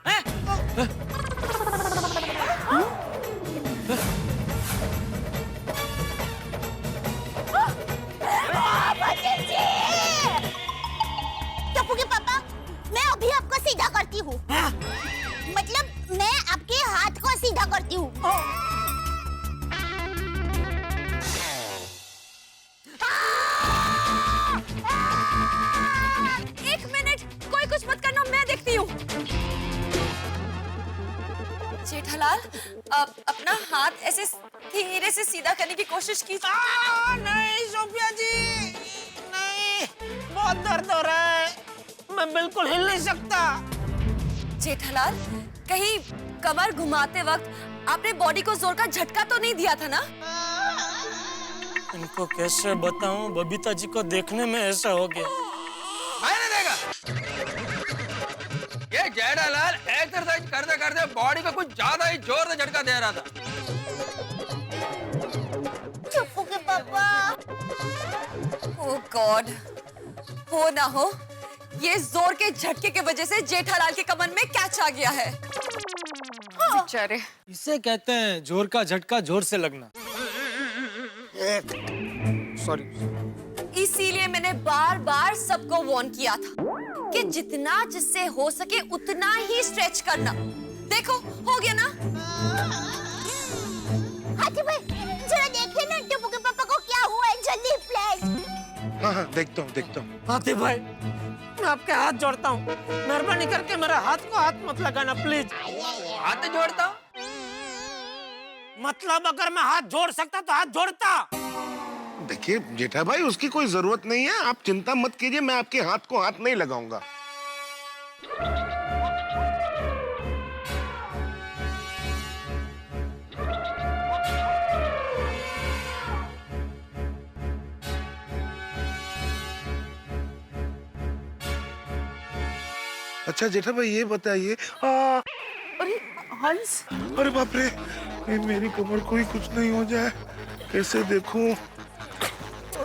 टप्पू के पापा, मैं अभी आपको सीधा करती हूँ। मतलब मैं आपके हाथ को सीधा करती हूँ। एक मिनट, कोई कुछ मत करना, मैं देखती हूँ। जेठालाल, अपना हाथ ऐसे धीरे से सीधा करने की कोशिश कीजिए। नहीं सोफिया जी, नहीं, बहुत दर्द हो रहा है, मैं बिल्कुल हिल नहीं सकता। जेठालाल, कहीं कमर घुमाते वक्त आपने बॉडी को जोर का झटका तो नहीं दिया था ना? इनको कैसे बताऊं, बबीता जी को देखने में ऐसा हो गया। मैंने देखा ये जेठालाल एक्सरसाइज करते करते बॉडी को कुछ ज्यादा ही जोर से झटका दे रहा था। टप्पू के पापा। ओह गॉड, हो ना हो ये जोर के झटके के वजह से जेठालाल के कमर में कैच आ गया है। बेचारे। इसे कहते हैं जोर का झटका जोर से लगना। सॉरी। इसीलिए मैंने बार बार सबको वार्न किया था कि जितना जिससे हो सके उतना ही स्ट्रेच करना। देखो हो गया ना। हाथी भाई जरा देखिए ना टप्पू के पापा को क्या हुआ है, जल्दी प्लीज। हाँ देखता हूँ। हाथी भाई, मैं आपके हाथ जोड़ता हूँ, मेहरबानी करके मेरे हाथ को हाथ मत लगाना प्लीज। हाथ जोड़ता? मतलब अगर मैं हाथ जोड़ सकता तो हाथ जोड़ता। देखिए जेठा भाई, उसकी कोई जरूरत नहीं है, आप चिंता मत कीजिए, मैं आपके हाथ को हाथ नहीं लगाऊंगा। अच्छा जेठा भाई ये बताइए, अरे हंस, अरे बाप रे, मेरी कमर को ही कुछ नहीं हो जाए, कैसे देखूं?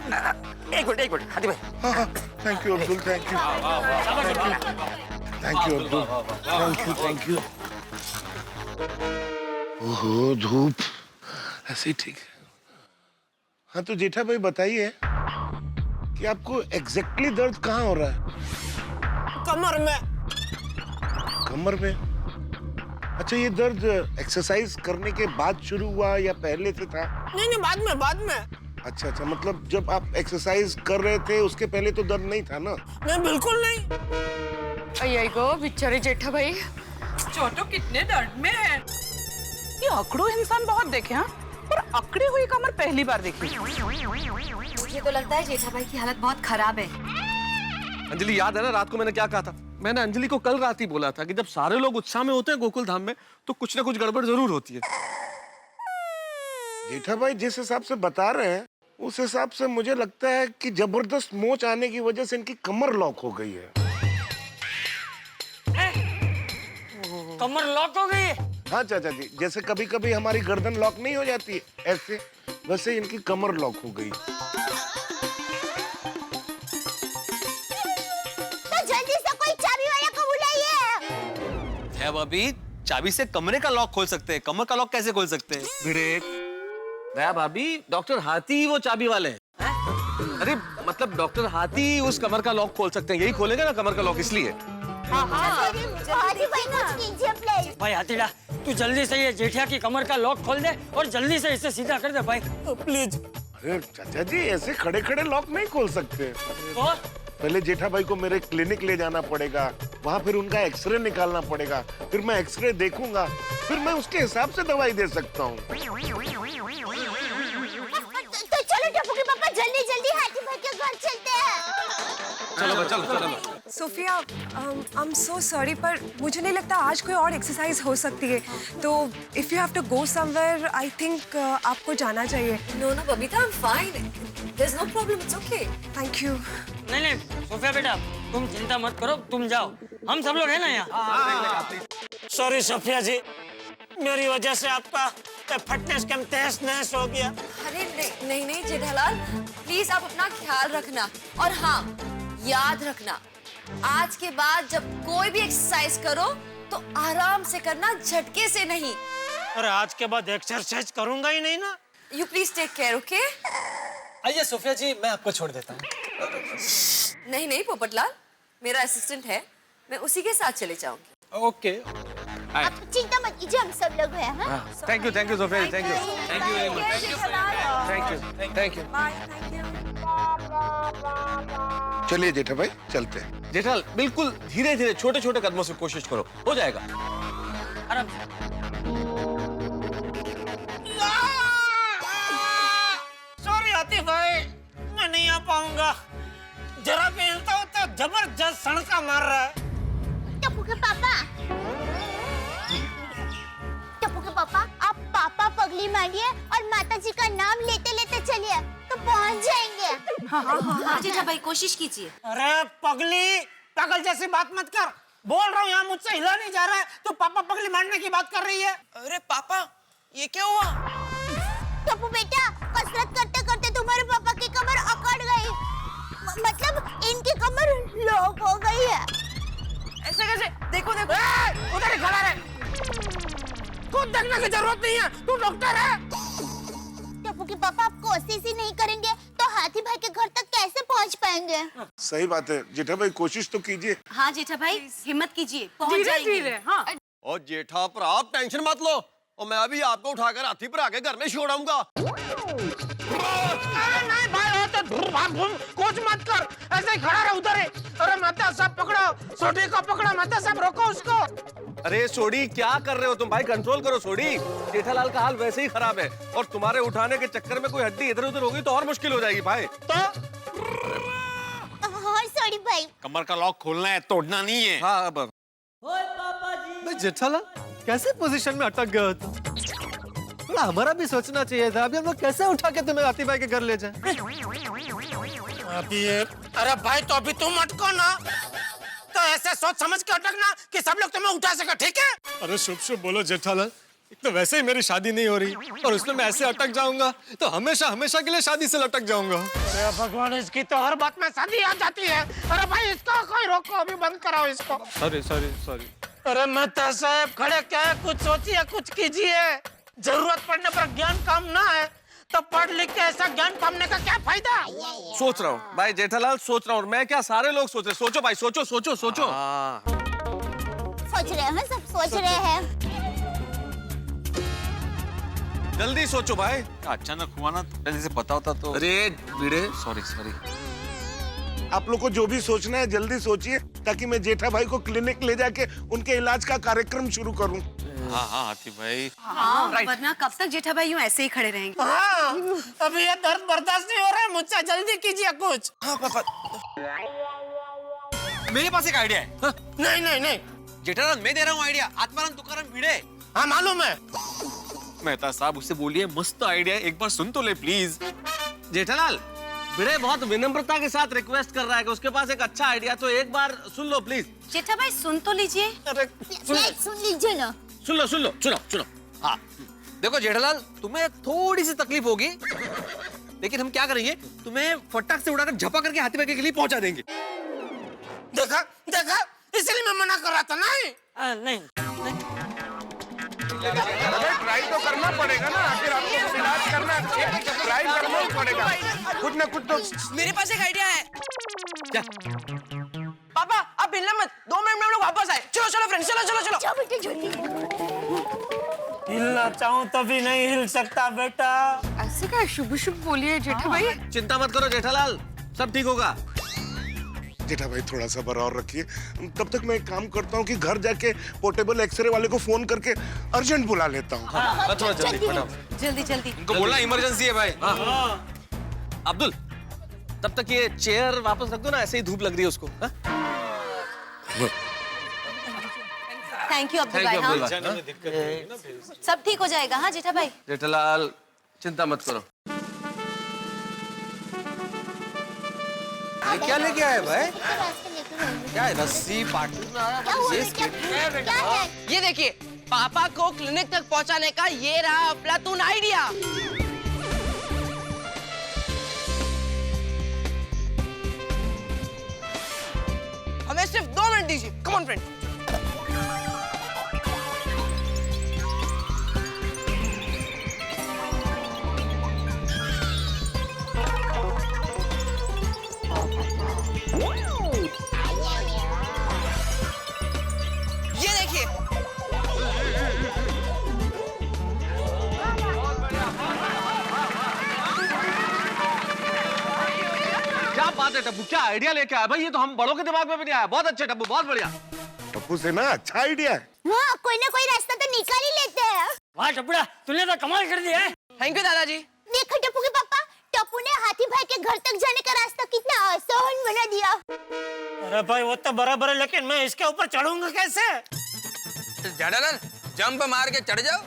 एक मिनट हाथी भाई। हाँ, thank you Abdul, thank you Abdul, thank you. ओहो धूप, ऐसे ही ठीक है। हाँ तो जेठा भाई बताइए कि आपको एग्जैक्टली दर्द कहाँ हो रहा है? कमर में। कमर में? अच्छा ये दर्द एक्सरसाइज करने के बाद शुरू हुआ या पहले से था? नहीं बाद में। अच्छा, मतलब जब आप एक्सरसाइज कर रहे थे उसके पहले तो दर्द नहीं था ना? नहीं बिल्कुल नहीं। अय्या गो बेचारे जेठा भाई, छोटो कितने दर्द में है। ये अकड़ू इंसान बहुत देखे हाँ, पर अकड़ी हुई कमर पहली बार देखी। मुझे तो लगता है जेठा भाई की हालत बहुत खराब है। अंजलि याद है ना रात को मैंने क्या कहा था? मैंने अंजलि को कल रात ही बोला था कि जब सारे लोग उत्साह में होते हैं गोकुल धाम में तो कुछ ना कुछ गड़बड़ जरूर होती है। जेठा भाई जिस हिसाब से बता रहे हैं उस हिसाब से मुझे लगता है कि जबरदस्त मोच आने की वजह से इनकी कमर लॉक हो गई है। कमर लॉक हो गई है? हाँ चाचा जी, जैसे कभी कभी हमारी गर्दन लॉक नहीं हो जाती है ऐसे, वैसे इनकी कमर लॉक हो गई। तो जल्दी से कोई चाबी वाला को बुलाइए। है भाभी, चाबी से कमरे का लॉक खोल सकते हैं, कमर का लॉक कैसे खोल सकते हैं? विवेक, दया भाभी, डॉक्टर हाथी वो चाबी वाले हैं। अरे मतलब डॉक्टर हाथी उस कमर का लॉक खोल सकते हैं, यही खोलेगा ना कमर का लॉक, इसलिए। हाथी भाई कुछ कीजिए प्लीज। भाई हाथीड़ा, तू जल्दी से ये जेठिया की कमर का लॉक खोल दे और जल्दी से इसे सीधा कर दे भाई प्लीज। अरे चाचा जी ऐसे खड़े खड़े लॉक नहीं खोल सकते। तो पहले जेठा भाई को मेरे क्लिनिक ले जाना पड़ेगा, वहाँ फिर उनका एक्सरे निकालना पड़ेगा, फिर मैं एक्सरे देखूंगा, फिर मैं उसके हिसाब से दवाई दे सकता हूँ। तो चलो टप्पू के पापा जल्दी जल्दी हाथी भाई के घर चलते हैं। चलो चलो। Sophia I am so sorry पर मुझे नहीं लगता आज कोई और एक्सरसाइज हो सकती है, तो if you have to go somewhere I think आपको जाना चाहिए। No no Babita I am fine, there is no problem, it's okay. Thank you. नहीं सोफिया बेटा तुम चिंता मत करो, तुम जाओ, हम सब लोग हैं ना यहाँ। सॉरी सोफिया जी, मेरी वजह से आपका फिटनेस कैंप तहस नहस हो गया। अरे नहीं जेठालाल, प्लीज आप अपना ख्याल रखना। और हाँ याद रखना, आज के बाद जब कोई भी एक्सरसाइज करो तो आराम से करना, झटके से नहीं। अरे आज के बाद एक्सरसाइज करूंगा ही नहीं ना। You please take care, okay? आइए सोफिया जी, मैं आपको छोड़ देता हूँ। नहीं पोपटलाल, मेरा असिस्टेंट है, मैं उसी के साथ चले जाऊंगी। ओके। आप चिंता मत कीजिए, हम सब लोग हैं। हाँ? Thank you Sophia ji, thank you. Thank you. चलिए जेठा भाई चलते हैं। जेठाल बिल्कुल धीरे धीरे छोटे छोटे कदमों से कोशिश करो, हो जाएगा। सॉरी आतिफ भाई, मैं नहीं आ पाऊंगा। जरा भी हिलता हूँ तो जबरदस्त सड़का मार रहा है। टप्पू के पापा आप पापा पगली मारिए और माता जी का नाम लेते लेते चलिए तो पहुंच जाएंगे। हाँ जेठा भाई कोशिश कीजिए। अरे पगली, पागल जैसी बात मत कर। बोल रहा हूँ यहाँ मुझसे हिला नहीं जा रहा है, तो पापा पगली मारने की बात कर रही है। अरे पापा ये क्या हुआ? टप्पू बेटा, कसरत करते करते तुम्हारे पापा की कमर अकड़ गई, मतलब इनकी कमर लॉक हो गई है। ऐसे कैसे? देखो उधर ही खड़ा रहे, खुद देखने की जरूरत नहीं है, तू डॉक्टर है। टप्पू के पापा आप कोशिश ही नहीं करेंगे तो हाथी भाई के घर तक कैसे पहुंच पाएंगे? सही बात है जेठा भाई, कोशिश तो कीजिए। हाँ जेठा भाई हिम्मत कीजिए, पहुंच जाएंगे। धीरे हाँ। और जेठा पर आप टेंशन मत लो, और मैं अभी आपको उठाकर हाथी पर आके घर में छोड़ाऊंगा। नहीं भाई, तो कुछ मत कर, ऐसे ही खड़ा रह उधर ही। अरे मेहता साहब पकड़ो, सोडी को पकड़ो, मेहता साहब रोको उसको। अरे सोडी क्या कर रहे हो तुम भाई, कंट्रोल करो सोडी। जेठालाल का हाल वैसे ही खराब है, और तुम्हारे उठाने के चक्कर में कोई हड्डी इधर उधर होगी तो और मुश्किल हो जाएगी भाई। तो और सॉरी भाई, कमर का लॉक खोलना है, तोड़ना नहीं है। हाँ अब जेठालाल कैसे पोजीशन में अटक गए हो तुम? थोड़ा हमारा भी सोचना चाहिए था। अभी हम लोग कैसे उठा के तुम्हें आतिफ भाई के घर ले जाएं? अभी अरे भाई तो अभी तुम अटको ना, तो ऐसे सोच समझ के अटकना कि सब लोग तुम्हें उठा सके, ठीक है? अरे शुभ शुभ बोलो जेठालाल, एक तो वैसे ही मेरी शादी नहीं हो रही और उसमें मैं ऐसे अटक जाऊंगा तो हमेशा हमेशा के लिए शादी से लटक जाऊंगा। अरे भगवान, इसकी तो हर बात में शादी आ जाती है। अरे भाई इसको कोई रोको, अभी बंद कराओ इसको। सॉरी। अरे मेहता साहब खड़े क्या है, कुछ सोचिए, कुछ कीजिए। जरूरत पड़ने पर ज्ञान काम ना है तो पढ़ लिख के ऐसा ज्ञान पाने का क्या फायदा? सोच रहा हूँ भाई जेठालाल, सोच रहा हूँ। मैं क्या, सारे लोग सोच रहे। सोचो भाई, सोचो। सोच रहे हैं, सब सोच रहे हैं। जल्दी सोचो भाई। अचानक हुआ ना, जल्दी से पता होता तो। अरे भिड़े, सॉरी। आप लोग को जो भी सोचना है जल्दी सोचिए, ताकि मैं जेठा भाई को क्लिनिक ले जाके उनके इलाज का कार्यक्रम शुरू करूं। हाँ हाथी भाई। हाँ वरना कब तक जेठा भाई यूं ऐसे ही खड़े रहेंगे? हाँ, अभी ये दर्द बर्दाश्त नहीं हो रहा है मुझसे, जल्दी कीजिए कुछ। हाँ पापा, मेरे पास एक आइडिया है। हाँ? नहीं जेठालाल मैं दे रहा हूँ आइडिया। आत्माराम तुकाराम भिड़े। हाँ मालूम है। मेहता साहब उससे बोलिए मस्त आइडिया, एक बार सुन तो ले प्लीज। जेठालाल भिड़े बहुत विनम्रता के साथ रिक्वेस्ट कर रहा है कि उसके पास एक अच्छा आइडिया, तो एक बार सुन लो प्लीज। जेठा भाई सुन तो लीजिए। अरे सुन लीजिए ना। सुन लो। हाँ देखो जेठालाल, तुम्हें थोड़ी सी तकलीफ होगी, लेकिन हम क्या करेंगे, तुम्हें फटाक से उड़ाकर झपा करके हाथी भाई के लिए पहुंचा देंगे। देखा, इसलिए मैं मना कर रहा था। नहीं ट्राई तो करना पड़ेगा ना, आखिर आपको इलाज करना है, ट्राई करना ही पड़ेगा। कुछ ना कुछ तो। मेरे पास एक आइडिया है। क्या? पापा आप हिलना मत, 2 मिनट में हम लोग वापस आए। चलो फ्रेंड्स, चलो। जाओ बेटे जल्दी। हिलना चाहूं तभी नहीं हिल सकता बेटा। ऐसे क्या शुभ शुभ बोलिए जेठा भाई। चिंता मत करो जेठालाल, सब ठीक होगा। जेठा भाई थोड़ा सब्र और रखिए। तब तक मैं एक काम करता हूँ कि घर जाके पोर्टेबल एक्सरे वाले को फोन करके अर्जेंट बुला लेता हूँ। थोड़ा जल्दी फटाफट। जल्दी जल्दी। इनको बोलना इमरजेंसी है भाई। अब्दुल, तब तक ये चेयर वापस रख दो ना, ऐसे ही धूप लग रही है उसको। थैंक यू अब्दुल भाई। हाँ सब ठीक हो जाएगा। हाँ जेठा भाई। जेठालाल चिंता मत करो। ये क्या लेके आए भाई? क्या है, रस्सी पार्टी? ये देखिए, पापा को क्लिनिक तक पहुंचाने का ये रहा अफलातून आइडिया। हमें सिर्फ 2 मिनट दीजिए। Come on friend. ये देखिए, क्या बात है टप्पू, क्या आइडिया लेके आया भाई? ये तो हम बड़ों के दिमाग में भी नहीं आया। बहुत अच्छे टप्पू, बहुत बढ़िया। टप्पू से ना अच्छा आइडिया है। हाँ, कोई ना कोई रास्ता तो निकाल ही लेते हैं। वाह टपड़ा, तूने तो कमाल कर दिया है। थैंक यू दादाजी। देखो टप्पू के पापा, टप्पू ने हाथी भाई के घर तक जाने का रास्ता कितना आसान बना दिया। अरे भाई वो तो बराबर है, लेकिन मैं इसके ऊपर चढ़ूंगा कैसे? जेठालाल जंप मार के चढ़ जाओ।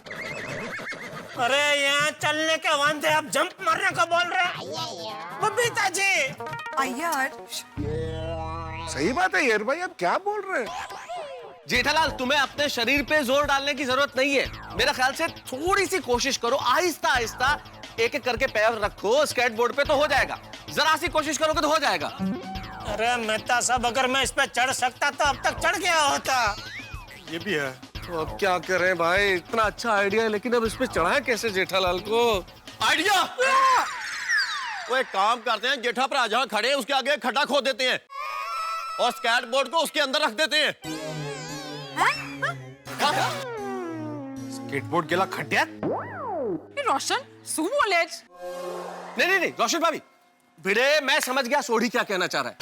अरे यहाँ चलने के वांदे आप जंप मारने को बोल रहे हैं? बबीता जी सही बात है यार भाई, आप क्या बोल रहे हैं? जेठालाल, तुम्हें अपने शरीर पे जोर डालने की जरूरत नहीं है। मेरा ख्याल से थोड़ी सी कोशिश करो, आहिस्ता आहिस्ता एक एक करके पैर रखो, स्केट बोर्ड पे तो हो जाएगा। जरा सी कोशिश करोगे तो हो जाएगा। अरे मेहता साहब, अगर मैं इस पे चढ़ सकता तो अब तक चढ़ गया होता। ये भी है। तो अब क्या करें भाई, इतना अच्छा आइडिया है, लेकिन अब इस पे चढ़ाएं कैसे जेठालाल को? आइडिया! वो एक काम करते हैं, जेठा पर जहाँ खड़े हैं उसके आगे खड्डा खोद देते हैं और स्केट बोर्ड को उसके अंदर रख देते हैं। स्केटबोर्ड गेला खड्ड्यात? रोशन सू बोले। नहीं रोशन भाभी, भिड़े मैं समझ गया सोढ़ी क्या कहना चाह रहा है।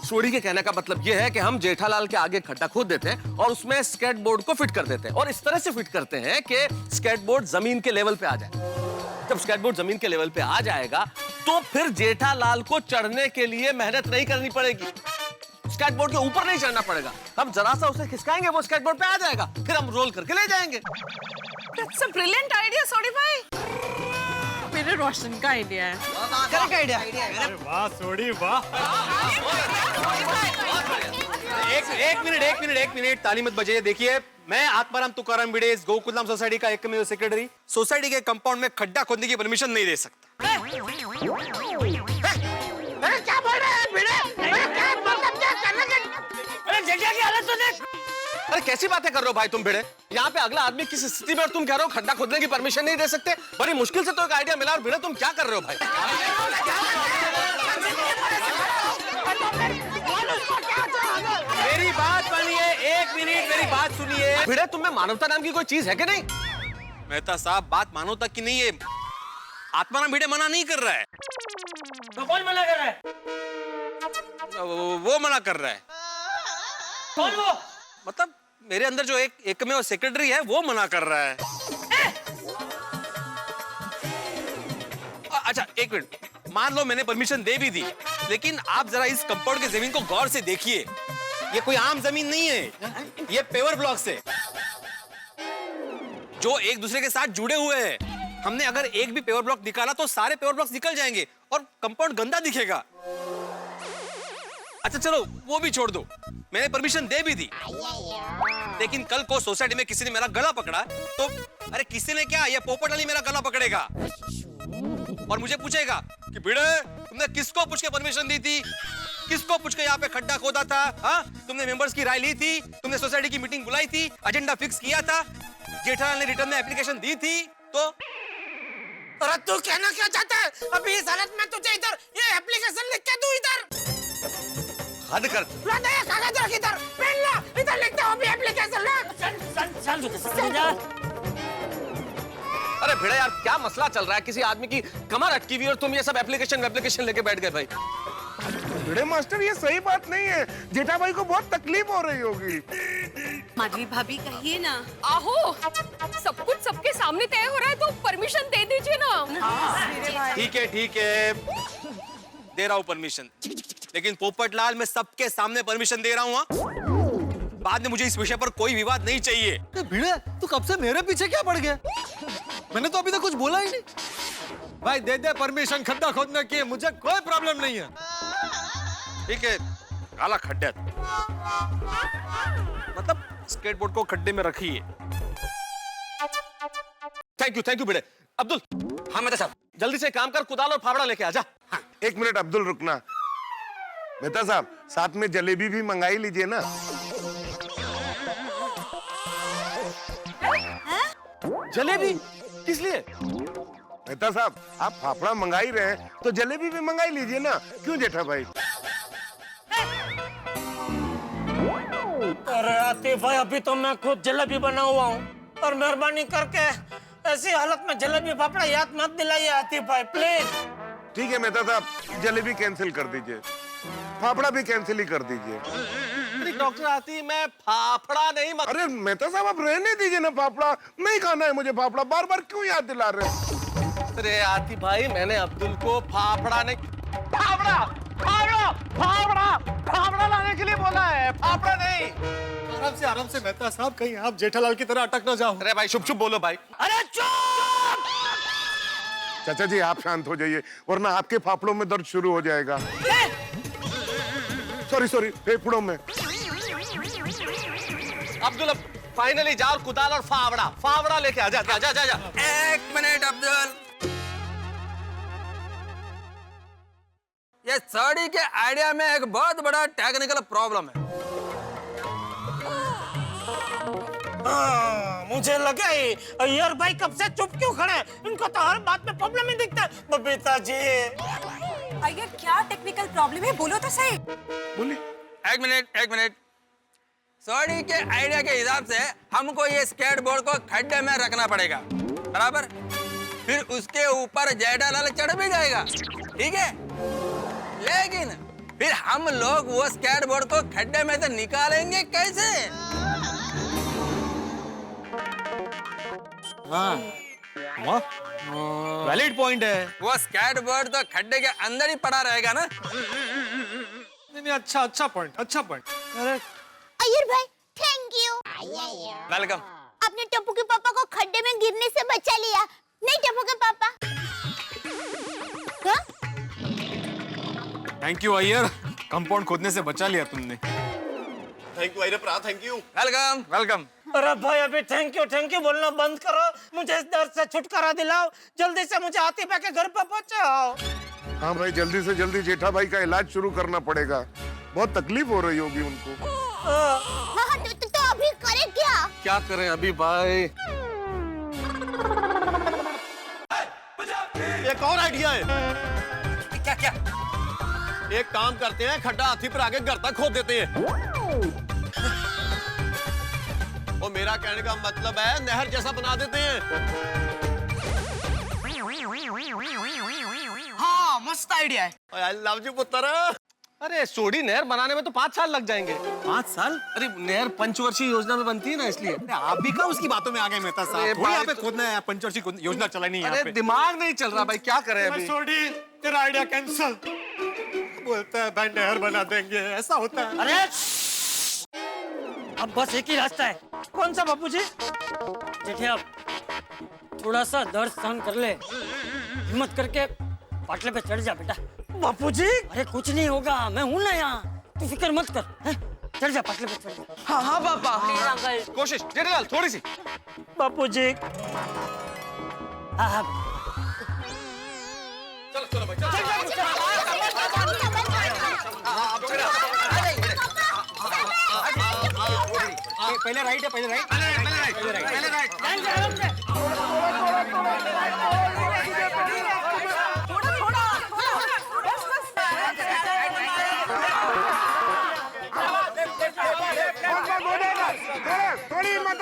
सोढ़ी के कहने का मतलब यह है कि हम जेठालाल के आगे खड्डा खोद देते हैं और उसमें स्केट बोर्ड को फिट कर देते हैं, और इस तरह से फिट करते हैं कि स्केट बोर्ड जमीन के लेवल पे आ जाए। जब स्केट बोर्ड जमीन के लेवल पे आ जाएगा तो फिर जेठालाल को चढ़ने के लिए मेहनत नहीं करनी पड़ेगी। स्केट बोर्ड के ऊपर नहीं चढ़ना पड़ेगा, हम जरा सा उसे खिसकाएंगे, वो स्केट बोर्ड पे आ जाएगा, फिर हम रोल करके ले जाएंगे। That's a brilliant idea, सोडी भाई। मेरे रोशन का आइडिया है। Correct idea. अरे वाह सोडी वाह। एक मिनट ताली मत बजाइए। देखिए, मैं आत्माराम तुकाराम भिड़े इस गोकुलधाम सोसाइटी का एकमेव सेक्रेटरी सोसाइटी के कंपाउंड में खड्डा खोदने की परमिशन नहीं दे सकता। क्या बोल रहे हैं भिड़े? अरे जगह की हालत तो देख। अरे कैसी बातें कर रहे हो भाई तुम भिड़े? यहाँ पे अगला आदमी किस स्थिति में, और तुम कह रहे हो खड्डा खोदने की परमिशन नहीं दे सकते? बड़ी मुश्किल से तो एक आइडिया मिला, और भिड़े तुम क्या कर रहे हो भाई? मेरी बात मानिए, एक मिनट मेरी बात सुनिए। भिड़े, तुम में मानवता नाम की कोई चीज है कि नहीं? मेहता साहब, बात मानवता की नहीं है, आत्माराम भिड़े मना नहीं कर रहा है। तो कौन मना कर रहा है? वो मना कर रहा है। कौन वो? मतलब मेरे अंदर जो एकमेव सेक्रेटरी है वो मना कर रहा है। अच्छा एक मिनट, मान लो मैंने परमिशन दे भी दी, लेकिन आप जरा इस कंपाउंड की जमीन को गौर से देखिए। ये कोई आम जमीन नहीं है, ये पेवर ब्लॉक्स है जो एक दूसरे के साथ जुड़े हुए हैं। हमने अगर एक भी पेवर ब्लॉक निकाला तो सारे पेवर ब्लॉक्स निकल जाएंगे और कंपाउंड गंदा दिखेगा। अच्छा चलो वो भी छोड़ दो, मैंने परमिशन दे भी दी, लेकिन कल को सोसाइटी में किसी ने मेरा गला पकड़ा तो अरे किसी ने क्या, ये पोपट वाली मेरा गला पकड़ेगा और मुझे पूछेगा कि भिड़े तुमने किसको पूछ के परमिशन दी थी, किसको पूछ के यहाँ पे खड्डा खोदा था? हाँ, तुमने मेंबर्स की राय ली थी, तुमने सोसाइटी की मीटिंग बुलाई थी, एजेंडा फिक्स किया था, जेठालाल ने रिटर्न में एप्लीकेशन दी थी, तो अरे तू कहना क्या चाहता है? अभी इस हालत में तुझे इधर ये एप्लीकेशन लिख के दूं इधर? हद कर। ला दे ये कागज रख इधर, पेन ला, इधर लिखता हूँ अभी एप्लीकेशन ला। चल जा। अरे भिड़ा यार, क्या मसला चल रहा है? किसी आदमी की कमर अटकी हुई और तुम ये सब एप्लीकेशन लेके बैठ गए भाई। भिड़े मास्टर, ये सही बात नहीं है। जेठा भाई को बहुत तकलीफ हो रही होगी। माधवी भाभी कहिए ना। आहो, सब कुछ सबके सामने तय हो रहा है तो परमिशन दे दीजिए ना। ठीक है, दे रहा हूँ परमिशन, लेकिन पोपटलाल मैं सबके सामने परमिशन दे रहा हूँ। बाद में मुझे इस विषय पर कोई विवाद नहीं चाहिए। भिड़े, तू कब से मेरे पीछे क्या पड़ गया? मैंने तो अभी तक कुछ बोला ही नहीं। भाई दे दे परमिशन खड्डा खोदने की, मुझे कोई प्रॉब्लम नहीं है। ठीक है, काला खड्डा मतलब स्केटबोर्ड को खड्डे में रखिए। थैंक यू भिड़े। अब्दुल। हाँ मेहता साहब, जल्दी से काम कर, कुदाल और फावड़ा लेके आजा। हाँ, 1 मिनट अब्दुल, रुकना। मेहता साहब, साथ में जलेबी भी मंगाई लीजिए ना। जलेबी किस लिए? मेहता साहब, आप फाफड़ा मंगाई रहे हैं तो जलेबी भी मंगाई लीजिए ना। क्यों जेठा भाई? अरे आतिफ भाई, अभी तो मैं खुद जलेबी बना हुआ हूँ, और मेहरबानी करके ऐसी हालत में जलेबी फाफड़ा याद मत दिलाइए आतिफ भाई, प्लीज। ठीक है मेहता साहब, जलेबी कैंसिल कर दीजिए, फाफड़ा भी कैंसिल ही कर दीजिए। डॉक्टर आती, मैं फाफड़ा नहीं अरे मेहता साहब, आप रहने दीजिए ना, फाफड़ा नहीं खाना है मुझे। फाफड़ा बार बार क्यों याद दिला रहे हैं? अरे आती भाई, मैंने अब्दुल को फाफड़ा नहीं, फाफड़ा लाने के लिए बोला है, फाफड़ा नहीं। आराम से मेहता साहब, कहीं आप जेठालाल की तरह अटक ना जाओ। अरे भाई चुप बोलो भाई। अरे चुप! चाचा जी, आप शांत हो जाइए, वरना आपके फाफड़ों में दर्द शुरू हो जाएगा। सॉरी, फेफड़ों में। अब्दुल, अब फाइनली जा और कुदाल और फावड़ा लेके आ जा। 1 मिनट अब्दुल, ये साड़ी के आइडिया में एक बहुत बड़ा टेक्निकल प्रॉब्लम है। मुझे लगा यार भाई कब से चुप क्यों खड़े हैं? इनको तो हर बात में प्रॉब्लम ही दिखता है। बबीता जी, अय्यर, क्या टेक्निकल प्रॉब्लम है? बोलो तो सही। बोलिए। 1 मिनट। साड़ी के आइडिया के हिसाब से हमको ये स्केटबोर्ड को खड्डे में रखना पड़ेगा, बराबर? फिर उसके ऊपर जेठालाल चढ़ भी जाएगा, ठीक है? लेकिन फिर हम लोग वो स्केटबोर्ड को खड्डे में से निकालेंगे कैसे? वैलिड पॉइंट है। वो स्केटबोर्ड तो खड्डे के अंदर ही पड़ा रहेगा ना? नहीं, अच्छा पॉइंट। अय्यर भाई, थैंक यू। वेलकम। आपने टप्पू के पापा को खड्डे में गिरने से बचा लिया। नहीं टप्पू के पापा। हाँ? थैंक यू अय्यर, कंपाउंड खोदने से बचा लिया तुमने। Thank you Iyer, thank you. Welcome. अरे भाई अभी थैंक यू बोलना बंद करो, मुझे इस दर्द से छुटकारा दिलाओ, जल्दी से मुझे आतिफ के घर पे पहुंचाओ। हाँ भाई, जल्दी से जल्दी जेठा भाई का इलाज शुरू करना पड़ेगा, बहुत तकलीफ हो रही होगी उनको। हाँ, तो अभी करें क्या करें अभी भाई? एक और आइडिया है। क्या? एक काम करते हैं, खड्डा हाथी पर आगे घर तक खोद देते हैं। और मेरा कहने का मतलब है, नहर जैसा बना देते हैं। हाँ, मस्त आइडिया है। आई लव यू पुत्र। अरे सोडी नहर बनाने में तो 5 साल लग जाएंगे। 5 साल? अरे नहर पंचवर्षीय योजना में बनती है ना, इसलिए। आप भी का उसकी बातों में आ गए मेहता साहब। थोड़ी यहाँ पे खोदना है, पंचवर्षीय योजना चलाई नहीं है। अरे दिमाग नहीं चल रहा भाई, क्या करें अभी? सोडी, तेरा आइडिया कैंसल। बोलता है भाई नहर बना देंगे, ऐसा होता है। अरे अब बस एक ही रास्ता है। कौन सा बापूजी? जेठिया, थोड़ा सा दर्द सहन कर ले, हिम्मत करके पाटले पे चढ़ जा बेटा। बापूजी? अरे कुछ नहीं होगा, मैं हूं ना यहाँ, तू फिक्र मत कर। है? चढ़ जा, पाटले पे चढ़ जा। हाँ पापा। कोशिश जेठालाल, थोड़ी सी। बापूजी। हाँ। चलो भाई, पहले राइट है, पहले राइट। थोड़ी मत।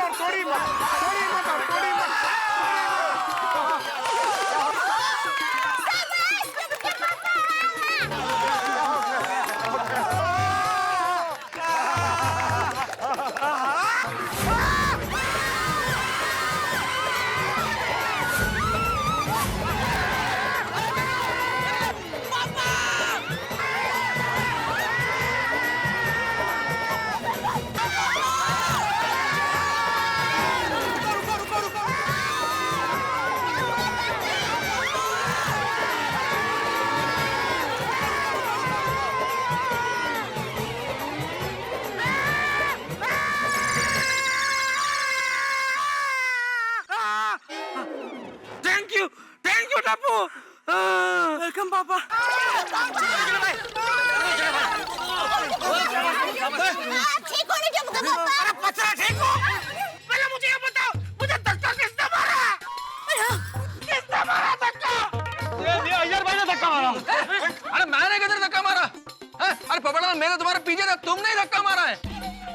Thank you Tappu. वेलकम पापा। ठीक होने जब पापा। अरे पत्थर ठीक हो? पहले मुझे ये बताओ, मुझे धक्का किसने मारा? किसने मारा धक्का? ये अय्यर भाई ने धक्का मारा। अरे मैंने किधर धक्का मारा? अरे पोपटलाल मेरे तुम्हारे पीछे था, तुमने ही धक्का मारा है।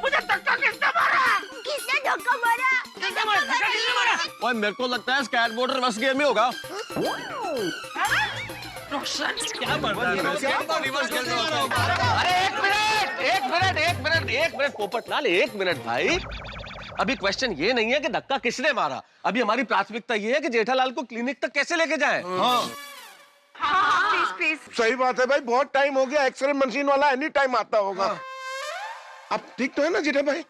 मुझे धक्का किसने मारा? किसने धक्का मारा? किसने मारा? धक्का किसने मारा? ओए मेरे को लगता है स्केटबोर्ड रिवर्स गियर में होगा। क्या अरे एक मिनट पोपटलाल, एक मिनट भाई। अभी क्वेश्चन ये नहीं है कि धक्का किसने मारा, अभी हमारी प्राथमिकता ये है कि जेठालाल को क्लिनिक तक कैसे लेके जाएं। सही बात है भाई, बहुत टाइम हो गया। एक्सरे मशीन वाला एनी टाइम आता होगा। अब ठीक तो है ना जेठा भाई?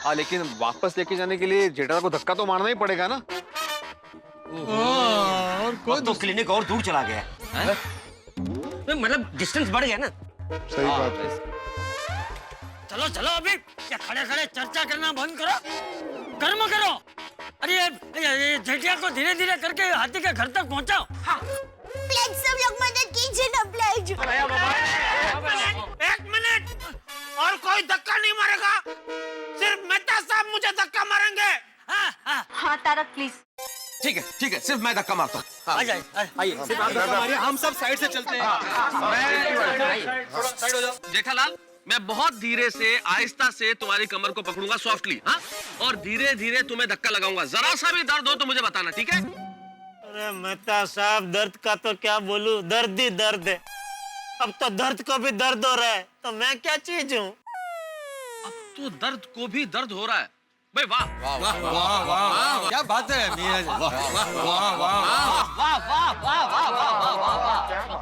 हाँ, लेकिन वापस लेके जाने के लिए जेठालाल को धक्का तो मारना ही पड़ेगा ना। और कोई तो क्लिनिक और दूर चला गया है? मतलब डिस्टेंस बढ़ गया ना। सही बात है। चलो चलो अभी क्या खड़े खड़े चर्चा करना बंद करो, कर्म करो। अरे ये जेठिया को धीरे धीरे करके हाथी के घर तक पहुंचाओ। प्लीज सब लोग मदद कीजिए ना प्लीज। एक मिनट, और कोई धक्का नहीं मारेगा, सिर्फ मेहता साहब मुझे धक्का मारेंगे। हाँ तारक प्लीज। ठीक है, सिर्फ मैं धक्का मारता हूँ। आ जाइए, आइए। सिर्फ आप धक्का मारिए, हम सब साइड से चलते हैं। साइड हो जाओ। जेठालाल, मैं बहुत धीरे से आहिस्ता से तुम्हारी कमर को पकड़ूंगा सॉफ्टली, हाँ? और धीरे धीरे तुम्हें धक्का लगाऊंगा। जरा सा भी दर्द हो तो मुझे बताना, ठीक है? अरे मेहता साहब, दर्द का तो क्या बोलूं, दर्द ही दर्द है। अब तो दर्द को भी दर्द हो रहा है, तो मैं क्या चीज हूँ? अब तो दर्द को भी दर्द हो रहा है। भाई वाह वाह वाह वाह वाह, क्या बात है नीरज। वाह वाह वाह,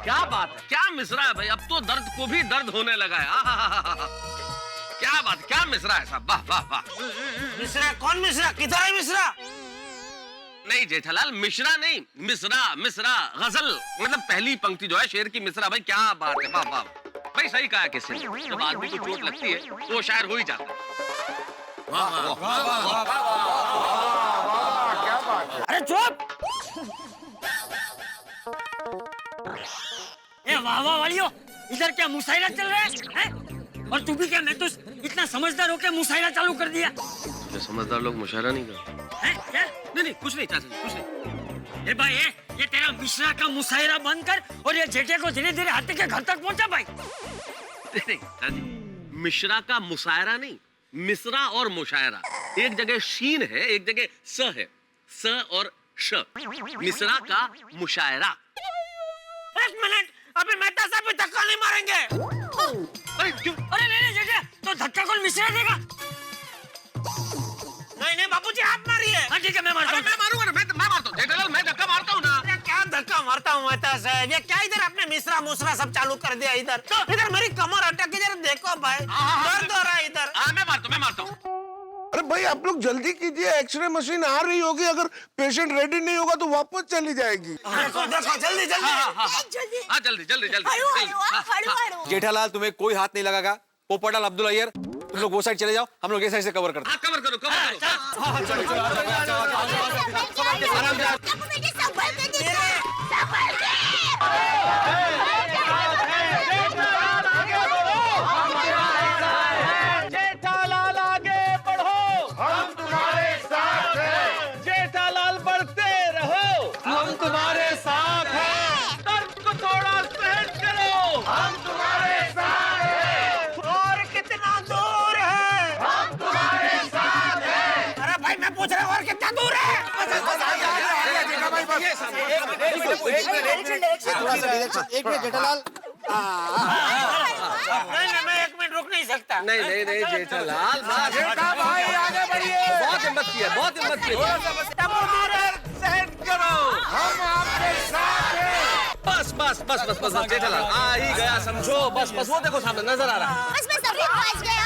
क्या बात है, क्या मिसरा है भाई। अब तो दर्द को भी दर्द होने लगा है। क्या बात, क्या मिसरा है साहब। वाह वाह वाह। मिश्रा? कौन मिश्रा? किधर है मिश्रा? नहीं जेठालाल, मिश्रा नहीं, मिसरा। मिसरा गजल, मतलब पहली पंक्ति जो है शेर की मिसरा। भाई क्या बात है, वाह वाह भाई। सही कहा किसी ने, जब आदमी को चोट लगती है तो वो शायर हो ही जाता है। अरे चुप! ए वाह वाह वालियो, इधर क्या मुशायरा चल रहा है? और तू भी क्या, मैं तो इतना समझदार होकर मुशायरा चालू कर दिया। ये समझदार लोग मुशायरा नहीं करते। क्या? नहीं कुछ नहीं चाचा जी, कुछ नहीं। ए भाई ये तेरा मिश्रा का मुशायरा बंद कर और ये जेठे को धीरे धीरे हाथी के घर तक पहुंचा भाई। नहीं चाचा जी, मिश्रा का मुशायरा नहीं, मिसरा और मुशायरा। एक जगह शीन है, एक जगह स है। स और श, मिसरा का मुशायरा। एक मिनट, अभी मेहता साहब भी धक्का नहीं मारेंगे। अरे क्यों? अरे नहीं जेठे, तो धक्का कौन मिश्रा देगा? नहीं बाबूजी, आप मारिए। हाँ ठीक है, मैं मारता हूँ। मैं मारूंगा ना, मैं मारता हूँ जेठालाल, मैं धक्का मारता हूँ ना। क्या धक्का मारता हूँ मेहता साहब? ये क्या इधर आपने मिश्रा मुसरा सब चालू कर दिया इधर? इधर मेरी कमर अटक इधर देखो भाई, दर्द हो रहा है इधर। मैं मारता हूँ। अरे भाई आप लोग जल्दी कीजिए, एक्सरे मशीन आ रही होगी। अगर पेशेंट रेडी नहीं होगा तो वापस चली जाएगी। देखो जल्दी जल्दी। जेठालाल तुम्हें कोई हाथ नहीं लगागा। पोपटलाल, अब्दुल अय्यर, तुम लोग वो साइड चले जाओ, हम लोग ये साइड से कवर करते हैं। कवर करो। जेठालाल आगे बढ़ो, हम तुम्हारे साथ हैं। जेठालाल बढ़ते रहो, हम तुम्हारे साथ हैं। दर्द को थोड़ा सहन करो, हम तुम्हारे साथ हैं। और कितना दूर है? हम तुम्हारे साथ हैं। अरे भाई मैं पूछ रहा हूँ और कितना दूर है? एक मिनट जेठालाल। नहीं मैं 1 मिनट रुक नहीं सकता। नहीं जेठालाल, भाई आगे बढ़िए। बहुत हिम्मत की है, बहुत हिम्मत की है। सहन करो, हम आपके साथ हैं। बस जेठालाल आ ही गया, समझो। बस वो देखो सामने नजर आ रहा है। बस मैं सभी पहुंच गया।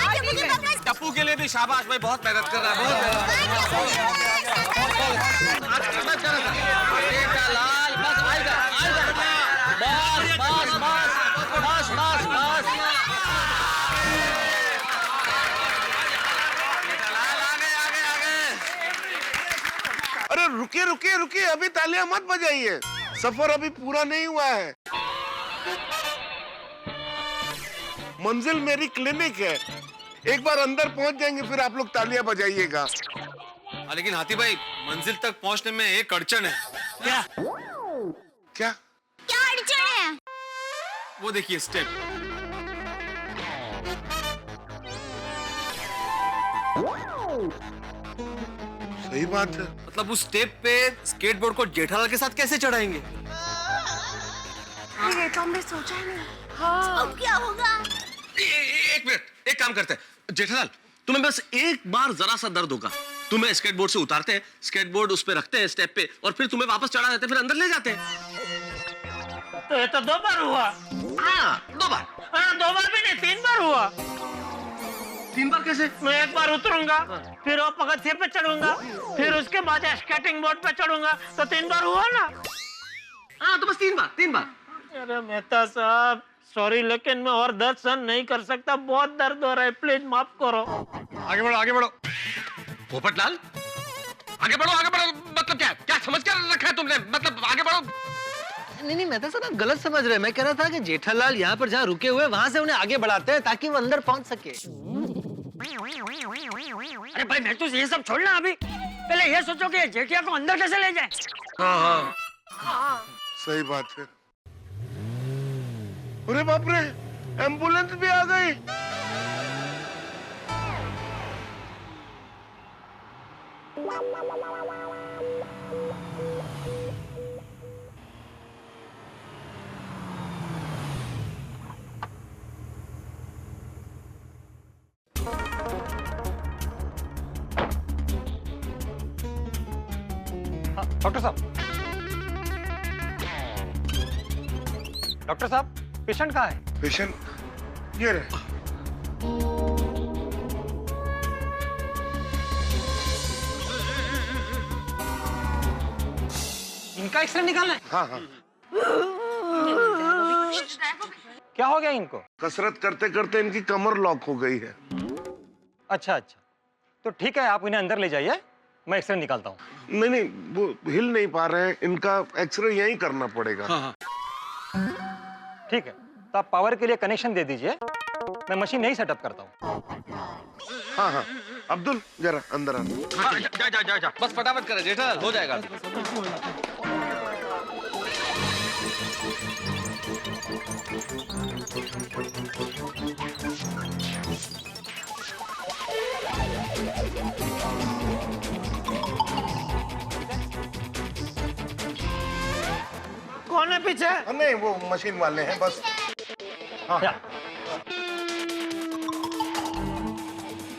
टप्पू के लिए भी शाबाश भाई, बहुत मेहनत कर रहा है। जेठालाल बस आएगा। बस। अरे रुकिए रुकिए रुकिए रुकिए, अभी तालियां मत बजाइए, सफर अभी पूरा नहीं हुआ है। मंजिल मेरी क्लिनिक है, एक बार अंदर पहुंच जाएंगे फिर आप लोग तालियां बजाइएगा। लेकिन हाथी भाई, मंजिल तक पहुंचने में एक अड़चन है। क्या क्या क्या अड़चन है? वो देखिए स्टेप। सही बात है। मतलब उस स्टेप पे स्केटबोर्ड को जेठालाल के साथ कैसे चढ़ाएंगे? ये तो हमने सोचा ही नहीं। हाँ। अब क्या होगा? एक मिनट, एक काम करते हैं जेठालाल, तुम्हें बस एक बार जरा सा दर्द होगा, तुम्हें स्केटबोर्ड से उतारते हैं, स्केटबोर्ड उस पे रखते हैं स्टेप पे, और फिर तुम्हें वापस चढ़ा देते हैं, फिर अंदर ले जाते हैं। तो ये तो 2 बार हुआ। हाँ, 2 बार। हाँ, 2 बार भी नहीं, 3 बार हुआ। 3 बार कैसे? मैं एक बार उतरूंगा, फिर वो पगथिया पे चढ़ूंगा, फिर उसके बाद स्केटिंग बोर्ड पे चढ़ूंगा, तो 3 बार हुआ ना। हाँ, तो बस 3 बार। अरे मेहता साहब, सॉरी, लेकिन मैं और दर्द सहन नहीं कर सकता, बहुत दर्द हो रहा है, प्लीज माफ करो। आगे बढ़ो, आगे बढ़ो। पोपटलाल, आगे बढ़ो, आगे बढ़ो। मतलब क्या समझ कर रखा है तुमने? मतलब आगे बढ़ो। नहीं मेहता साहब, आप गलत समझ रहे हैं। मैं कह रहा था कि जेठालाल यहाँ पर जहाँ रुके हुए वहां से उन्हें आगे बढ़ाते हैं ताकि वो अंदर पहुंच सके। अरे भाई मैं तो ये सब छोड़ना, अभी पहले ये सोचो कि जेठिया को अंदर कैसे ले जाए। हाँ, सही बात है। अरे बाप रे, एम्बुलेंस भी आ गई। डॉक्टर साहब, पेशेंट कहाँ है? पेशेंट ये रहे। इनका एक्सरे निकालना है? हाँ। क्या हो गया इनको? कसरत करते करते इनकी कमर लॉक हो गई है। अच्छा, तो ठीक है, आप इन्हें अंदर ले जाइए, मैं एक्सरे निकालता हूँ। नहीं, वो हिल नहीं पा रहे हैं, इनका एक्सरे यहीं करना पड़ेगा। ठीक है, तो आप पावर के लिए कनेक्शन दे दीजिए, मैं मशीन यहीं सेटअप करता हूँ। हाँ, अब्दुल जरा अंदर आ। जा, बस फटाफट करे जेठालाल, हो जाएगा। कौन है पीछे? नहीं, वो मशीन वाले हैं बस। हाँ।